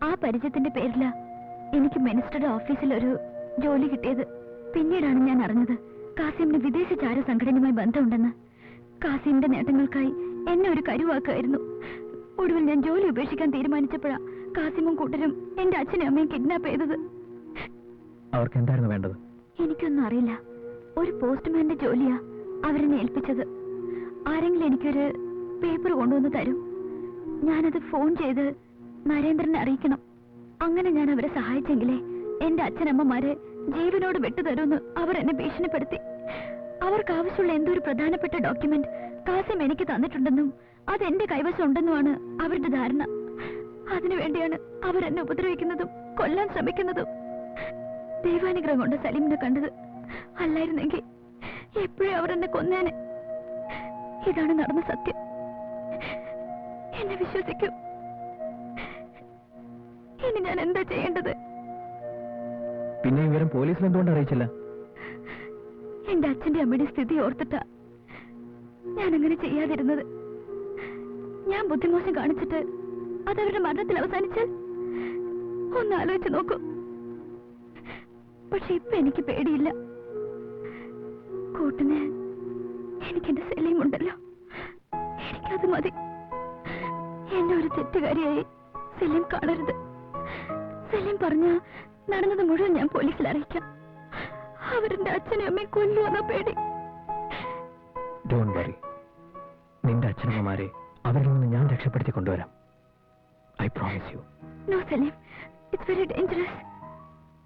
ആ പരിചയത്തിന്റെ പേരില എനിക്ക് മിനിസ്റ്ററുടെ ഓഫീസിൽ ഒരു ജോലി കിട്ടിയത്. പിന്നീടാണ് ഞാൻ അറിഞ്ഞത് കാസിമിന് വിദേശ ചാര സംഘടനയുമായി ബന്ധമുണ്ടെന്ന്. കാസിമിന്റെ നേട്ടങ്ങൾക്കായി എന്നെ ഒരു കരുവാക്കുമായിരുന്നു. ഒടുവിൽ ഞാൻ ജോലി ഉപേക്ഷിക്കാൻ തീരുമാനിച്ചപ്പോഴാ കാസിമും കൂട്ടരും എന്റെ അച്ഛനും അമ്മയും കിഡ്നാപ്പ് ചെയ്തത്. അവർക്ക് എന്തായിരുന്നു വേണ്ടത്? എനിക്കൊന്നും അറിയില്ല. ഒരു പോസ്റ്റ്മാന്റെ ജോലിയാ അവരെന്നെ ഏൽപ്പിച്ചത്. ആരെങ്കിലും എനിക്കൊരു പേപ്പർ കൊണ്ടുവന്ന് തരും. ഞാനത് ഫോൺ ചെയ്ത് നരേന്ദ്രനെ അറിയിക്കണം. അങ്ങനെ ഞാൻ അവരെ സഹായിച്ചെങ്കിലേ എന്റെ അച്ഛനമ്മമാരെ ജീവനോട് വിട്ടുതരുമെന്ന് അവർ എന്നെ ഭീഷണിപ്പെടുത്തി. അവർക്ക് ആവശ്യമുള്ള എന്തോ ഒരു പ്രധാനപ്പെട്ട ഡോക്യുമെന്റ് കാസിം എനിക്ക് തന്നിട്ടുണ്ടെന്നും അത് എന്റെ കൈവശം ഉണ്ടെന്നുമാണ് അവരുടെ ധാരണ. അതിനുവേണ്ടിയാണ് അവരെന്നെ ഉപദ്രവിക്കുന്നതും കൊല്ലാൻ ശ്രമിക്കുന്നതും. ദൈവാനുഗ്രഹം കൊണ്ട് സലീമിനെ കണ്ടത്. അല്ലായിരുന്നെങ്കിൽ എപ്പോഴും അവർ എന്നെ കൊന്നേനെ. ഇതാണ് നടന്ന സത്യം. എന്നെ വിശ്വസിക്കൂ. ഇനി ഞാൻ എന്താ ചെയ്യേണ്ടത്? പിന്നെ ഇവരും പോലീസിൽ എന്തുകൊണ്ട് അറിയിച്ചില്ല? എന്റെ അച്ഛന്റെ അമ്മയുടെ സ്ഥിതി ഓർത്തിട്ടാ ഞാൻ അങ്ങനെ ചെയ്യാതിരുന്നത്. ഞാൻ ബുദ്ധിമോശം കാണിച്ചിട്ട് അതവരുടെ മരണത്തിൽ അവസാനിച്ചാൽ ഒന്ന് ആലോചിച്ച് നോക്കൂ. പക്ഷെ ഇപ്പൊ എനിക്ക് പേടിയില്ല. കൂട്ടിന് എനിക്കെന്റെ സലീം ഉണ്ടല്ലോ, എനിക്കത് മതി. എന്നെ ഒരു തെറ്റുകാരിയായി സലീം കാണരുത്. സലീം പറഞ്ഞ നടന്നത് മുഴുവൻ ഞാൻ പോലീസിൽ അറിയിക്കാം. അവരുടെ അച്ഛനും അമ്മയും കൊല്ലുവെന്ന പേടി. ഡോണ്ട് വറി, നിന്റെ അച്ഛനമ്മമാരെ അവരിൽ നിന്ന് ഞാൻ രക്ഷപ്പെടുത്തി കൊണ്ടുവരാം. I promise you. No Salim, it's very dangerous.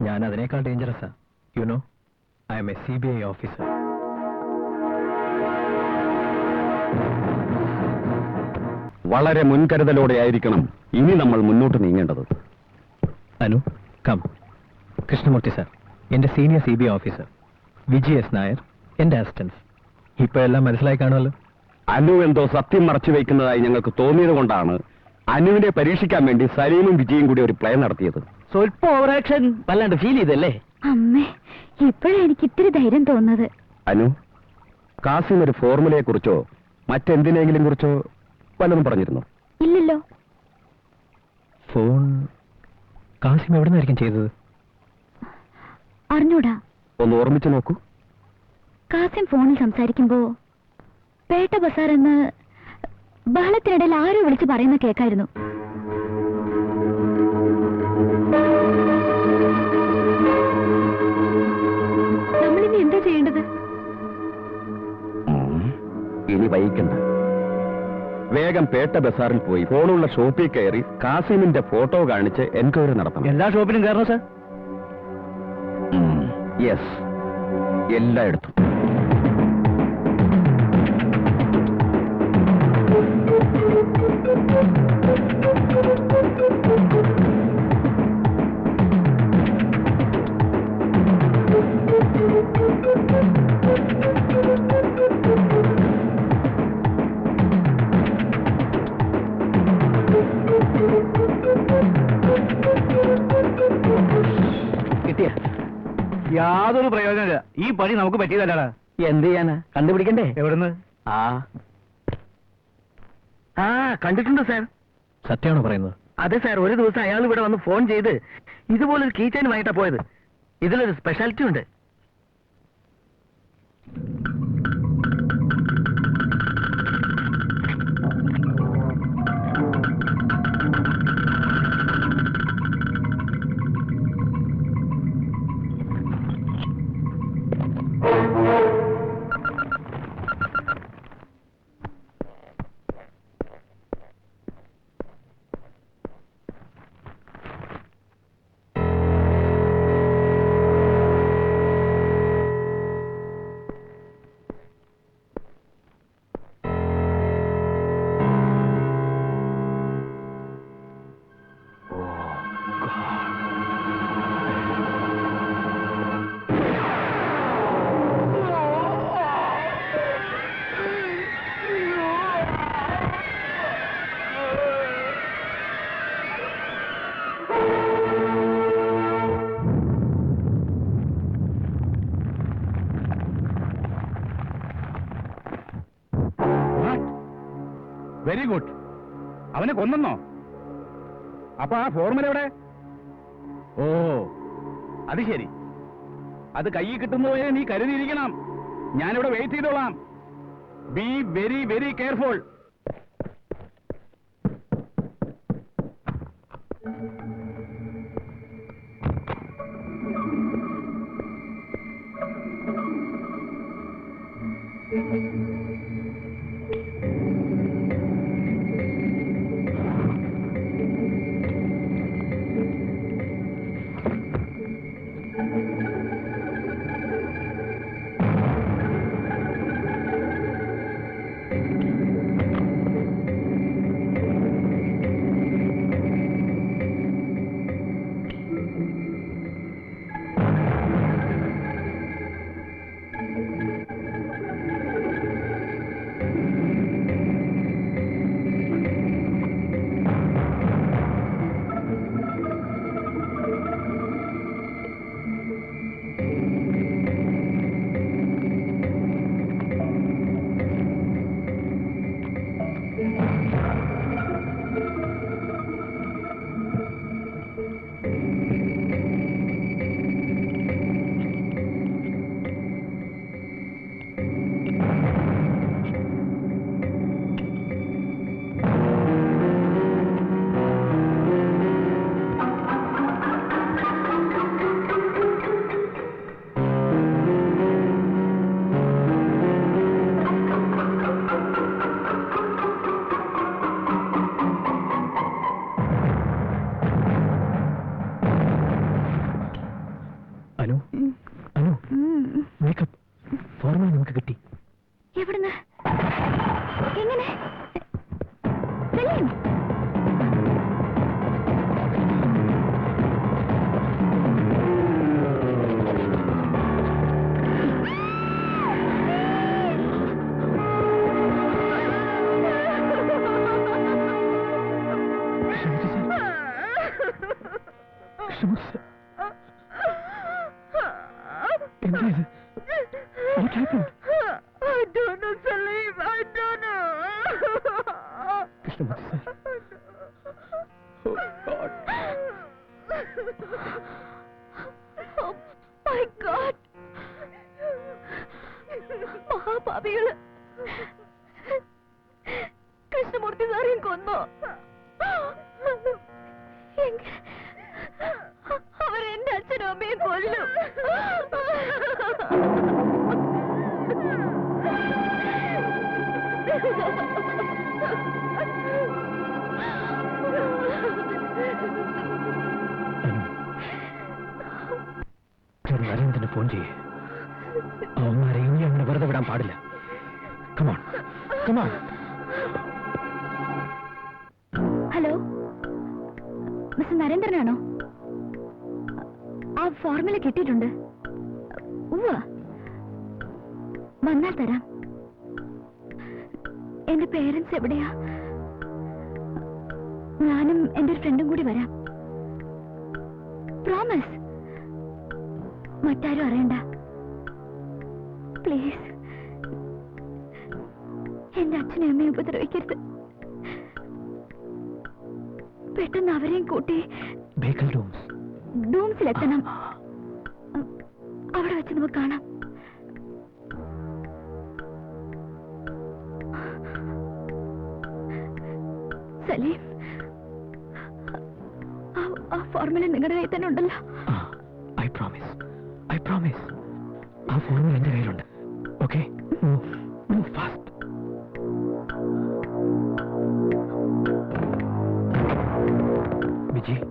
ഞാൻ അതിനേക്കാൾ ഡേഞ്ചറസാ. You know, I am a CBI officer. വളരെ മുൻകരുതലോടെ ആയിരിക്കണം ഇനി നമ്മൾ മുന്നോട്ട് നീങ്ങേണ്ടത്. അനു, കം. കൃഷ്ണമൂർത്തി സാർ, എന്റെ senior CBI officer. Vijay S. Nair, എന്റെ അസിസ്റ്റൻസ്. ഇപ്പൊ എല്ലാം മനസ്സിലായി കാണുമല്ലോ. അനു എന്തോ സത്യം മറച്ചു വയ്ക്കുന്നതായി ഞങ്ങൾക്ക് തോന്നിയത് കൊണ്ടാണ് അനുവിനെ പരീക്ഷിക്കാൻ വേണ്ടി സലീമും വിജയും കൂടി ഒരു പ്ലേ നടത്തിയത്. സ്വല്പം ഓവറാക്ഷൻ വല്ലാണ്ട് ഫീൽ ചെയ്തല്ലേ? അമ്മേ, ഇപ്പോഴാണ് എനിക്ക് ഇത്തിരി ധൈര്യം തോന്നുന്നത്. അനു, കാസിം ഒരു ഫോർമുലയെ കുറിച്ചോ മറ്റെന്തിനെങ്കിലും കുറിച്ചോ വല്ലതും പറഞ്ഞിരുന്നു? ഇല്ലല്ലോ. ഫോൺ കാസിം എവിടെ നിന്നായിരിക്കും ചെയ്തത്? അറിഞ്ഞൂടാ. ഒന്ന് ഓർമ്മിച്ചു നോക്കൂ. കാസിം ഫോണിൽ സംസാരിക്കുമ്പോ പേട്ട ബസാർ എന്ന് ബഹളത്തിനിടയിൽ ആരോ വിളിച്ച് പറയുന്ന കേക്കായിരുന്നു. നമ്മളിനി എന്താ ചെയ്യേണ്ടത്? ഇനി വൈകിക്കണ്ട. വേഗം പേട്ട ബസാറിൽ പോയി ഫോണുള്ള ഷോപ്പിൽ കയറി കാസിമിന്റെ ഫോട്ടോ കാണിച്ച് എൻക്വയറി നടത്തണം. എല്ലാ ഷോപ്പിലും കയറണം സാർ? യെസ്, എല്ലായിടത്തും. കിട്ടിയ യാതൊരു പ്രയോജനമില്ല. ഈ പണി നമുക്ക് പറ്റിയതല്ലടാ. എന്ത് ചെയ്യാനാ? കണ്ടുപിടിക്കണ്ടേ? എവിടുന്ന്? കണ്ടിട്ടുണ്ട് സാർ. സത്യമാണോ പറയുന്നത്? അതെ സാർ, ഒരു ദിവസം അയാൾ ഇവിടെ വന്ന് ഫോൺ ചെയ്ത് ഇതുപോലൊരു കീ ചെയിനുമായിട്ടാ പോയത്. ഇതിലൊരു സ്പെഷ്യാലിറ്റി ഉണ്ട്. Very good. അവനെ കൊന്നെന്നോ? അപ്പൊ ആ ഫോർമുല എവിടെ? ഓ, അത് ശരി. അത് കയ്യിൽ കിട്ടുന്നവരെ നീ കരുതിയിരിക്കണം. ഞാനിവിടെ വെയിറ്റ് ചെയ്തോളാം. Be very very careful. Formula നമുക്ക് കിട്ടി. എവിടുന്ന്? എങ്ങനെ? Saleem, What happened? I don't know, Salim. I don't know. Krishnamurthy sir. Oh God. oh my God. മഹാപാപികള് Krishnamurthy സാറേയും കൊന്നോ? അവരെന്റെ അച്ഛനും അമ്മയും കൊല്ലും. നരേന്ദ്രന് ഫോൺ ചെയ്യേ. അവന്മാരെ ഇനി അങ്ങനെ വെറുതെ വിടാൻ പാടില്ല. Come on come on. ഹലോ, മിസ്റ്റർ നരേന്ദ്രനാണോ? ആ ഫോർമുല കിട്ടിയിട്ടുണ്ട്. ഉവ്വ, വന്നാൽ തരാം. എന്റെ പേരൻസ് എവിടെയാ? ഞാനും എന്റെ ഒരു ഫ്രണ്ടും കൂടി വരാം. പ്രോമിസ്. മറ്റാരും അറിയണ്ട പ്ലീസ്. എന്റെ അച്ഛനെ അമ്മയെ ഉപദ്രവിക്കരുത്. പെട്ടെന്ന് അവരെയും കൂട്ടി ബേക്കൽ റൂംസ് ഡൂംസിലെത്തണം. അവിടെ വെച്ച് നമുക്ക് കാണാം. സലീം, ആ ഫോർമുല നിങ്ങളുടെ കയ്യിൽ തന്നെ ഉണ്ടല്ലോ. I promise, I promise. ആ ഫോർമുല എന്റെ കയ്യിലുണ്ട്. Okay, fast. വിജയ്,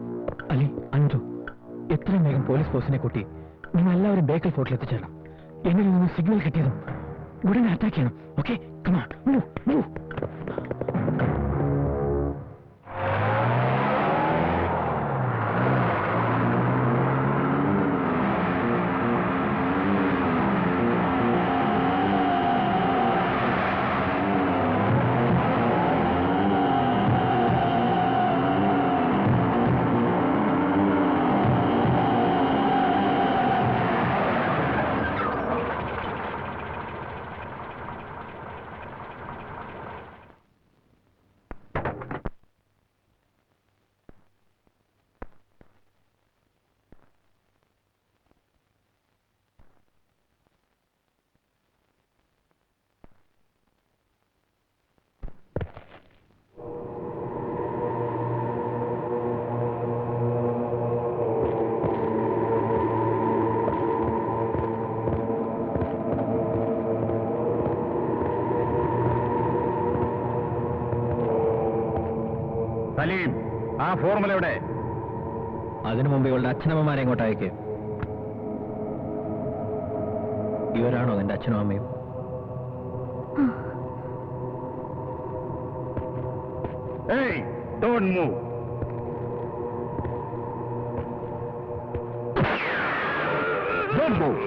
അലി, അഞ്ചു, എത്രയും വേഗം പോലീസ് ഫോഴ്സിനെ കൂട്ടി നിങ്ങൾ എല്ലാവരും ബേക്കൽ ഫോർട്ടിൽ എത്തിച്ചേരണം. എന്നിൽ നിന്ന് സിഗ്നൽ കിട്ടിയതും ഉടനെ അറ്റാക്ക് ചെയ്യണം. Okay, come on, move move. Salim, ആ ഫോർമുല എവിടെ? അതിനു മുമ്പ് ഇവളുടെ അച്ഛനമ്മമാരെ ഇങ്ങോട്ട് അയക്കേ. ഇവരാണോ എന്റെ അച്ഛനും അമ്മയും? Hey, don't move. Don't move.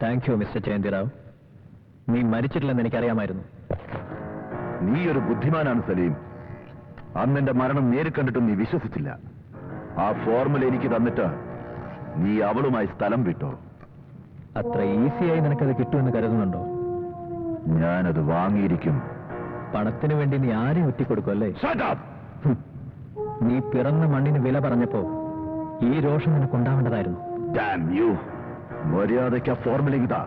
Thank you mister Jayanthi Rao. നീ മരിച്ചിട്ടില്ലെന്ന് എനിക്കറിയാമായിരുന്നു. നീ ഒരു ബുദ്ധിമാനാണ് സലീം. അന്ന് എന്റെ മരണം നേരിൽ കണ്ടിട്ടും നീ വിശ്വസിച്ചില്ല. ആ ഫോർമുല എനിക്ക് തന്നിട്ട് നീ അവളുമായി സ്ഥലം വിട്ടോ. അത്ര ഈസിയായി നിനക്കത് കിട്ടുമെന്ന് കരുതുന്നുണ്ടോ? ഞാനത് വാങ്ങിയിരിക്കും. പണത്തിന് വേണ്ടി നീ ആരെയും ഒറ്റിക്കൊടുക്കുമല്ലേ? നീ പിറന്ന മണ്ണിന് വില പറഞ്ഞപ്പോ ഈ രോഷം നിനക്കുണ്ടാവേണ്ടതായിരുന്നു. മര്യാദയ്ക്ക് ആ ഫോർമുല ഇതാ.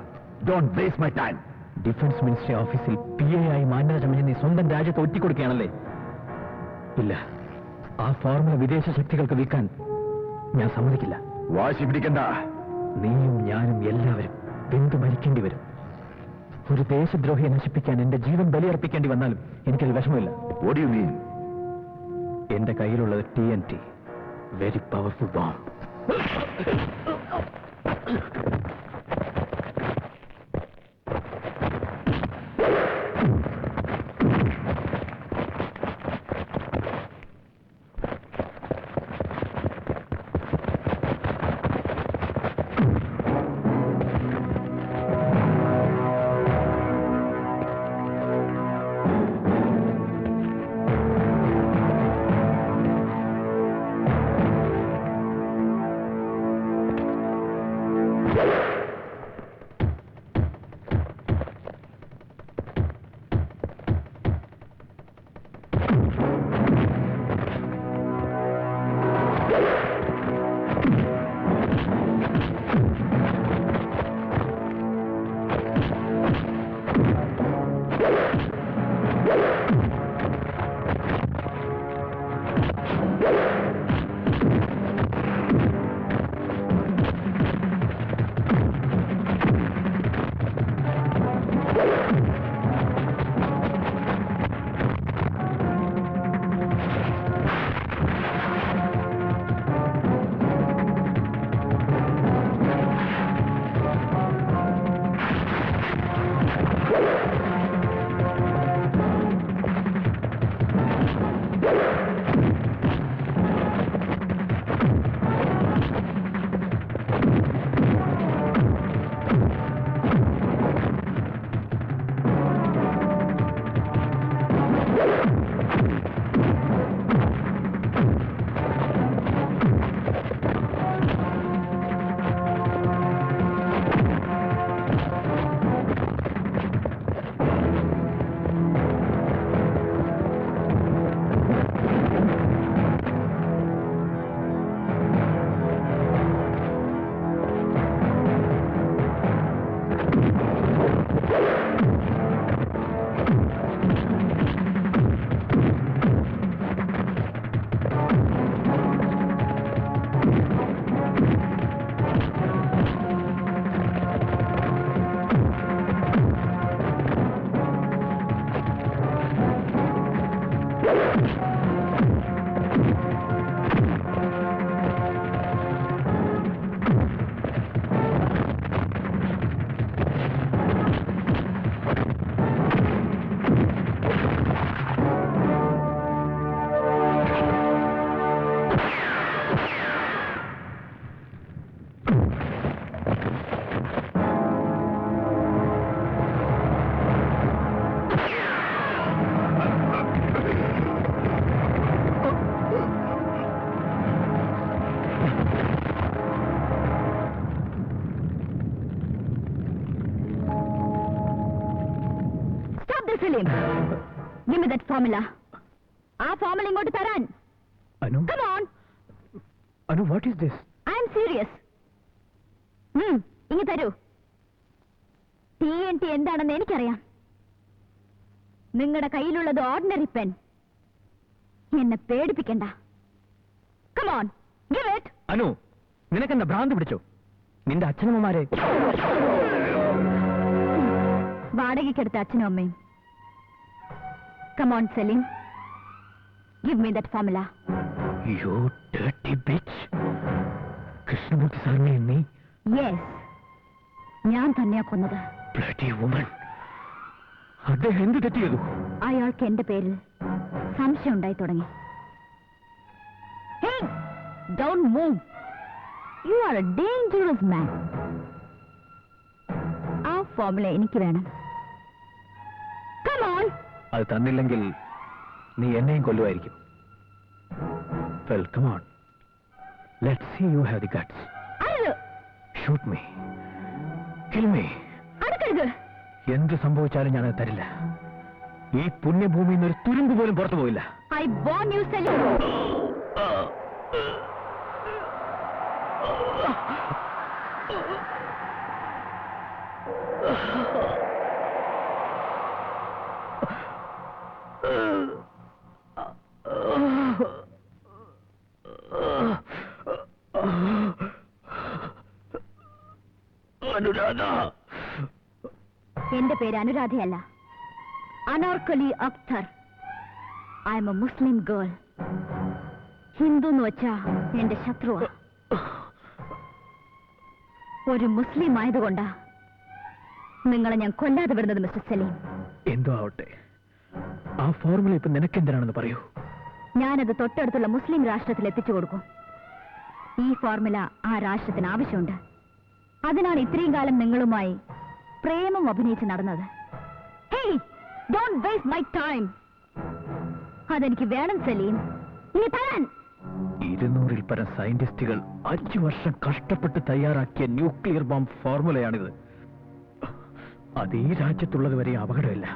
Don't waste my time. Defence ministry ഓഫീസിൽ PA ആയി മാന്യത ചമഞ്ഞ് നീ സ്വന്തം രാജ്യത്ത് ഒറ്റിക്കൊടുക്കുകയാണല്ലേ? ഇല്ല, ആ ഫോർമുല വിദേശ ശക്തികൾക്ക് വിൽക്കാൻ ഞാൻ സമ്മതിക്കില്ല. വാശി പിടിക്കണ്ട. നീയും ഞാനും എല്ലാവരും വെന്തു മരിക്കേണ്ടി വരും. ഒരു ദേശദ്രോഹിയെ നശിപ്പിക്കാൻ എന്റെ ജീവൻ ബലിയർപ്പിക്കേണ്ടി വന്നാലും എനിക്കത് വിഷമമില്ല. What do you mean? എന്റെ കയ്യിലുള്ളത് TNT, very powerful bomb. Salim, give me that formula. ആ ഫോർമുല ഇങ്ങോട്ട് തരാൻ. Anu, Come on. Anu, what is this? I am serious. ഇങ്ങ് തരൂ. TNT എന്താണെന്ന് എനിക്കറിയാം. നിങ്ങളുടെ കയ്യിലുള്ളത് ഓർഡിനറി പെൻ. എന്നെ പേടിപ്പിക്കണ്ട. Come on, give it. Anu, നിനക്കെന്താ ഭ്രാന്ത് പിടിച്ചോ? നിന്റെ അച്ഛനമ്മമാരെ വാടകയ്ക്കെടുത്ത അച്ഛനും അമ്മയും. Come on, Salim. Give me that formula. You dirty bitch. Krishnamurthy സാറിനെ നീ? Yes. ഞാൻ തന്നെയാ കൊന്നത്. Bloody woman. അദ്ദേഹം എന്ത് തെറ്റ് ചെയ്തു? അയാൾക്ക് എന്റെ പേരിൽ സംശയം ഉണ്ടായി തുടങ്ങി. Hey, don't move. You are a dangerous man. ആ ഫോർമുല എനിക്ക് വേണം. Come on. അത് തന്നില്ലെങ്കിൽ നീ എന്നെയും കൊല്ലുമായിരിക്കും. Well, come on. Let's see you have the guts. അരുത്. Shoot me. Kill me. അടുക്കരുത്. എന്ത് സംഭവിച്ചാലും ഞാനത് തരില്ല. ഈ പുണ്യഭൂമിയിൽ നിന്ന് ഒരു തുരുമ്പ് പോലും പുറത്തു പോയില്ല. I warn you, Salim. Anuradha. എന്റെ പേര് അനുരാധയല്ല, Anarkali Akhtar. I am a Muslim girl. Hindu എന്ന് വെച്ചാ എന്റെ ശത്രുവാ. ഒരു മുസ്ലിം ആയതുകൊണ്ടാ നിങ്ങളെ ഞാൻ കൊല്ലാതെ വിടുന്നത്, മിസ്റ്റർ സലീം. എന്തോ ആവട്ടെ, ആ ഫോർമുല ഇപ്പൊ നിനക്കെന്തിനാണെന്ന് പറയൂ. ഞാനത് തൊട്ടടുത്തുള്ള മുസ്ലിം രാഷ്ട്രത്തിൽ എത്തിച്ചു കൊടുക്കും. ഈ ഫോർമുല ആ രാഷ്ട്രത്തിന് ആവശ്യമുണ്ട്. അതിനാണ് ഇത്രയും കാലം നിങ്ങളുമായി പ്രേമം അഭിനയിച്ച് നടന്നത്. Hey, don't waste my time. അതെനിക്ക് വേണം സലീം. ഇനി തരാൻ. 200-ൽ പരം സയന്റിസ്റ്റുകൾ 5 വർഷം കഷ്ടപ്പെട്ട് തയ്യാറാക്കിയ ന്യൂക്ലിയർ ബോംബ് ഫോർമുലയാണിത്. അത് ഈ രാജ്യത്തുള്ളത് വരെ അപകടമില്ല.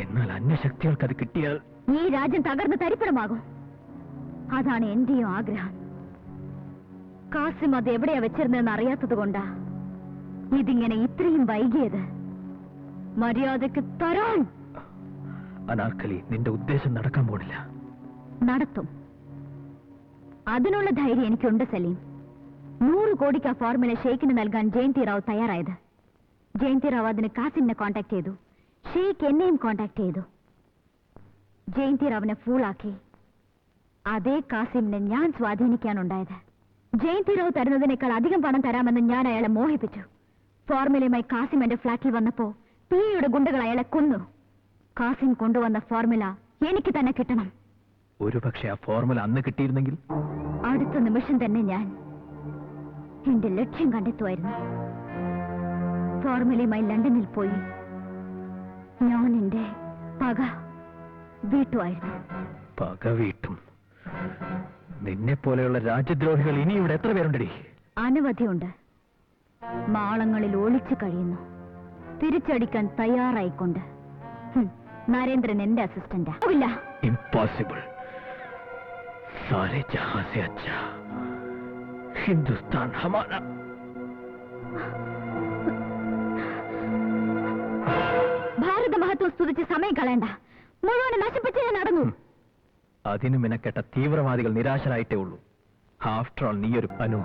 എന്നാൽ അന്യശക്തികൾക്ക് അത് കിട്ടിയാൽ ഈ രാജ്യം തകർന്ന് തരിപ്പണമാകും. അതാണ് എന്റെയും ആഗ്രഹം. കാസിം അത് എവിടെയാ വെച്ചിരുന്നതെന്ന് അറിയാത്തത് കൊണ്ടാ ഇതിങ്ങനെ ഇത്രയും വൈകിയത്. മര്യാദക്ക് തരാൻ. അനാർക്കലി, നിന്റെ ഉദ്ദേശം നടക്കാൻ പോണില്ല. നടത്തും. അതിനുള്ള ധൈര്യം എനിക്കുണ്ട് സലീം. 100 കോടിക്ക് ആ ഫോർമുല ഷെയ്ഖിന് നൽകാൻ ജയന്തി റാവു തയ്യാറായത്. ജയന്തി റാവു അതിന് കാസിമിനെ കോണ്ടാക്ട് ചെയ്തു. ഷെയ്ഖ് എന്നെയും കോണ്ടാക്ട് ചെയ്തു. ജയന്തി റാവിനെ ഫൂളാക്കി അതേ കാസിമിനെ ഞാൻ സ്വാധീനിക്കാനുണ്ടായത്. ജയന്തി റാവു തരുന്നതിനേക്കാൾ അധികം പണം തരാമെന്ന് ഞാൻ അയാളെ മോഹിപ്പിച്ചു. ഫോർമുലയുമായി കാസിം എന്റെ ഫ്ലാറ്റിൽ വന്നപ്പോ പിയുടെ ഗുണ്ടകൾ അയാളെ കൊന്നു. കാസിം കൊണ്ടുവന്ന ഫോർമുല എനിക്ക് തന്നെ കിട്ടണം. ഒരുപക്ഷെ ആ ഫോർമുല അന്ന് കിട്ടിയിരുന്നെങ്കിൽ അടുത്ത നിമിഷം തന്നെ ഞാൻ എന്റെ ലക്ഷ്യം കണ്ടെത്തുമായിരുന്നു. ഫോർമുലയുമായി ലണ്ടനിൽ പോയി ഞാൻ എന്റെ പക വീട്ടുമായിരുന്നു. പക വീട്ടും? നിന്നെ പോലെയുള്ള രാജ്യദ്രോഹികൾ ഇനി ഇവിടെ എത്ര പേരുണ്ടടി? അനവധിയുണ്ട്. മാളങ്ങളിൽ ഒളിച്ചു കഴിയുന്നു, തിരിച്ചടിക്കാൻ തയ്യാറായിക്കൊണ്ട്. നരേന്ദ്രൻ എന്റെ അസിസ്റ്റന്റാ. ഇല്ല, ഇംപോസിബിൾ. സാരേ ജഹാൻ സേ അച്ഛാ ഹിന്ദുസ്ഥാൻ ഹമാരാ. ഭാരത മഹത്വം സ്തുതിച്ച് സമയം കളയണ്ട. മുഴുവൻ നശിപ്പിച്ച് ഞാൻ നടന്നു. അതിനു മെനക്കെട്ട തീവ്രവാദികൾ നിരാശരായിട്ടേ ഉള്ളൂ. ആഫ്റ്റർ ഓൾ നീയൊരു അനു.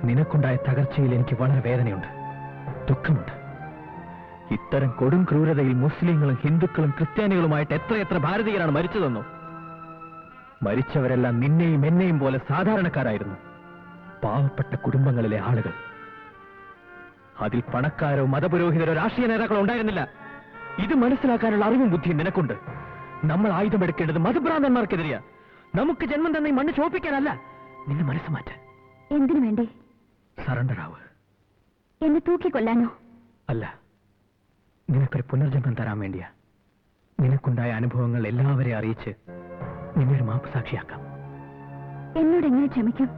നിനക്കുണ്ടായ തകർച്ചയിൽ എനിക്ക് വളരെ വേദനയുണ്ട്, ദുഃഖമുണ്ട്. ഇത്തരം കൊടും ക്രൂരതയിൽ മുസ്ലിങ്ങളും ഹിന്ദുക്കളും ക്രിസ്ത്യാനികളുമായിട്ട് എത്രയെത്ര ഭാരതീയരാണ് മരിച്ചതെന്നോ? മരിച്ചവരെല്ലാം നിന്നെയും എന്നെയും പോലെ സാധാരണക്കാരായിരുന്നു, പാവപ്പെട്ട കുടുംബങ്ങളിലെ ആളുകൾ. അതിൽ പണക്കാരോ മതപുരോഹിതരോ രാഷ്ട്രീയ നേതാക്കളോ ഉണ്ടായിരുന്നില്ല. ഇത് മനസ്സിലാക്കാനുള്ള അറിവും ബുദ്ധിയും നിനക്കുണ്ട്. നമ്മൾ ആയുധമെടുക്കേണ്ടത് മതഭ്രാന്തന്മാർക്കെതിരെയാ. നമുക്ക് ജന്മം തന്നെ ഈ മണ്ണ് ചോപ്പിക്കാനല്ല. നിന്നെ മനസ്സ് മാറ്റാൻ. എന്തിനു വേണ്ടി? സറണ്ടർ ആവ്. എന്നെ തൂക്കിക്കൊല്ലാനോ? അല്ല, നിനക്കൊരു പുനർജന്മം തരാൻ വേണ്ടിയാ. നിനക്കുണ്ടായ അനുഭവങ്ങൾ എല്ലാവരെയും അറിയിച്ച് നിന്നൊരു മാപ്പ് സാക്ഷിയാക്കാം. എന്നോട് എങ്ങനെ ക്ഷമിക്കും?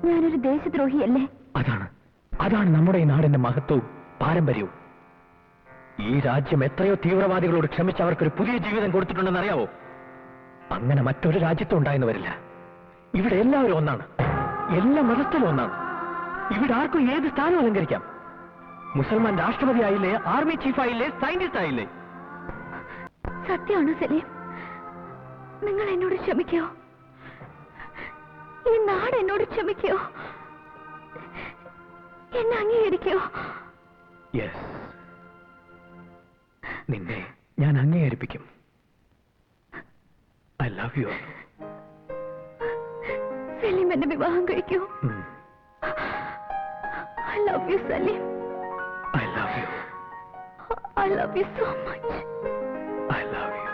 ഞാനൊരു ദേശദ്രോഹിയല്ലേ? അതാണ് നമ്മുടെ ഈ നാടിന്റെ മഹത്വവും പാരമ്പര്യവും. ഈ രാജ്യം എത്രയോ തീവ്രവാദികളോട് ക്ഷമിച്ച് അവർക്കൊരു പുതിയ ജീവിതം കൊടുത്തിട്ടുണ്ടെന്ന് അറിയാവോ? അങ്ങനെ മറ്റൊരു രാജ്യത്തും ഉണ്ടായെന്ന് വരില്ല. ഇവിടെ എല്ലാവരും ഒന്നാണ്, എല്ലാ മതസ്ഥരും ഒന്നാണ്. ഇവിടെ ആർക്കും ഏത് സ്ഥാനം അലങ്കരിക്കാം. മുസൽമാൻ രാഷ്ട്രപതി ആയില്ലേ, ആർമി ചീഫ് ആയില്ലേ, സയന്റിസ്റ്റ് ആയില്ലേ? സത്യമാണ് സലീം. നിങ്ങൾ എന്നോട് ക്ഷമിക്കോ? ഈ നാട് എന്നോട് ക്ഷമിക്കോ? എന്നെ അംഗീകരിക്കോ? യെസ്, നിന്നെ ഞാൻ അംഗീകരിപ്പിക്കും. I love you. സലീം എന്നെ വിവാഹം കഴിക്കൂ. I love you Salim. I love you. I love you so much. I love you.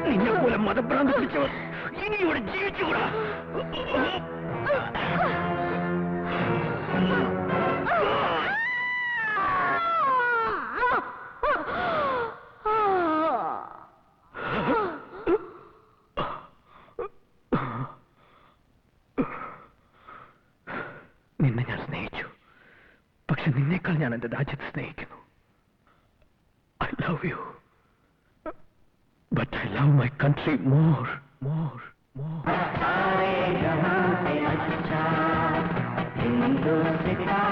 നിന്നെ പോലെ മതഭ്രാന്തി പിടിച്ചവർ ഇനി ഇവിടെ ജീവിച്ചുകൂടാ. നിന്നെ ഞാൻ സ്നേഹിച്ചു, പക്ഷെ നിന്നേക്കാൾ ഞാൻ എന്റെ രാജ്യത്തെ സ്നേഹിക്കുന്നു. I love U, but I love my country more, more, more. Hindu Sitara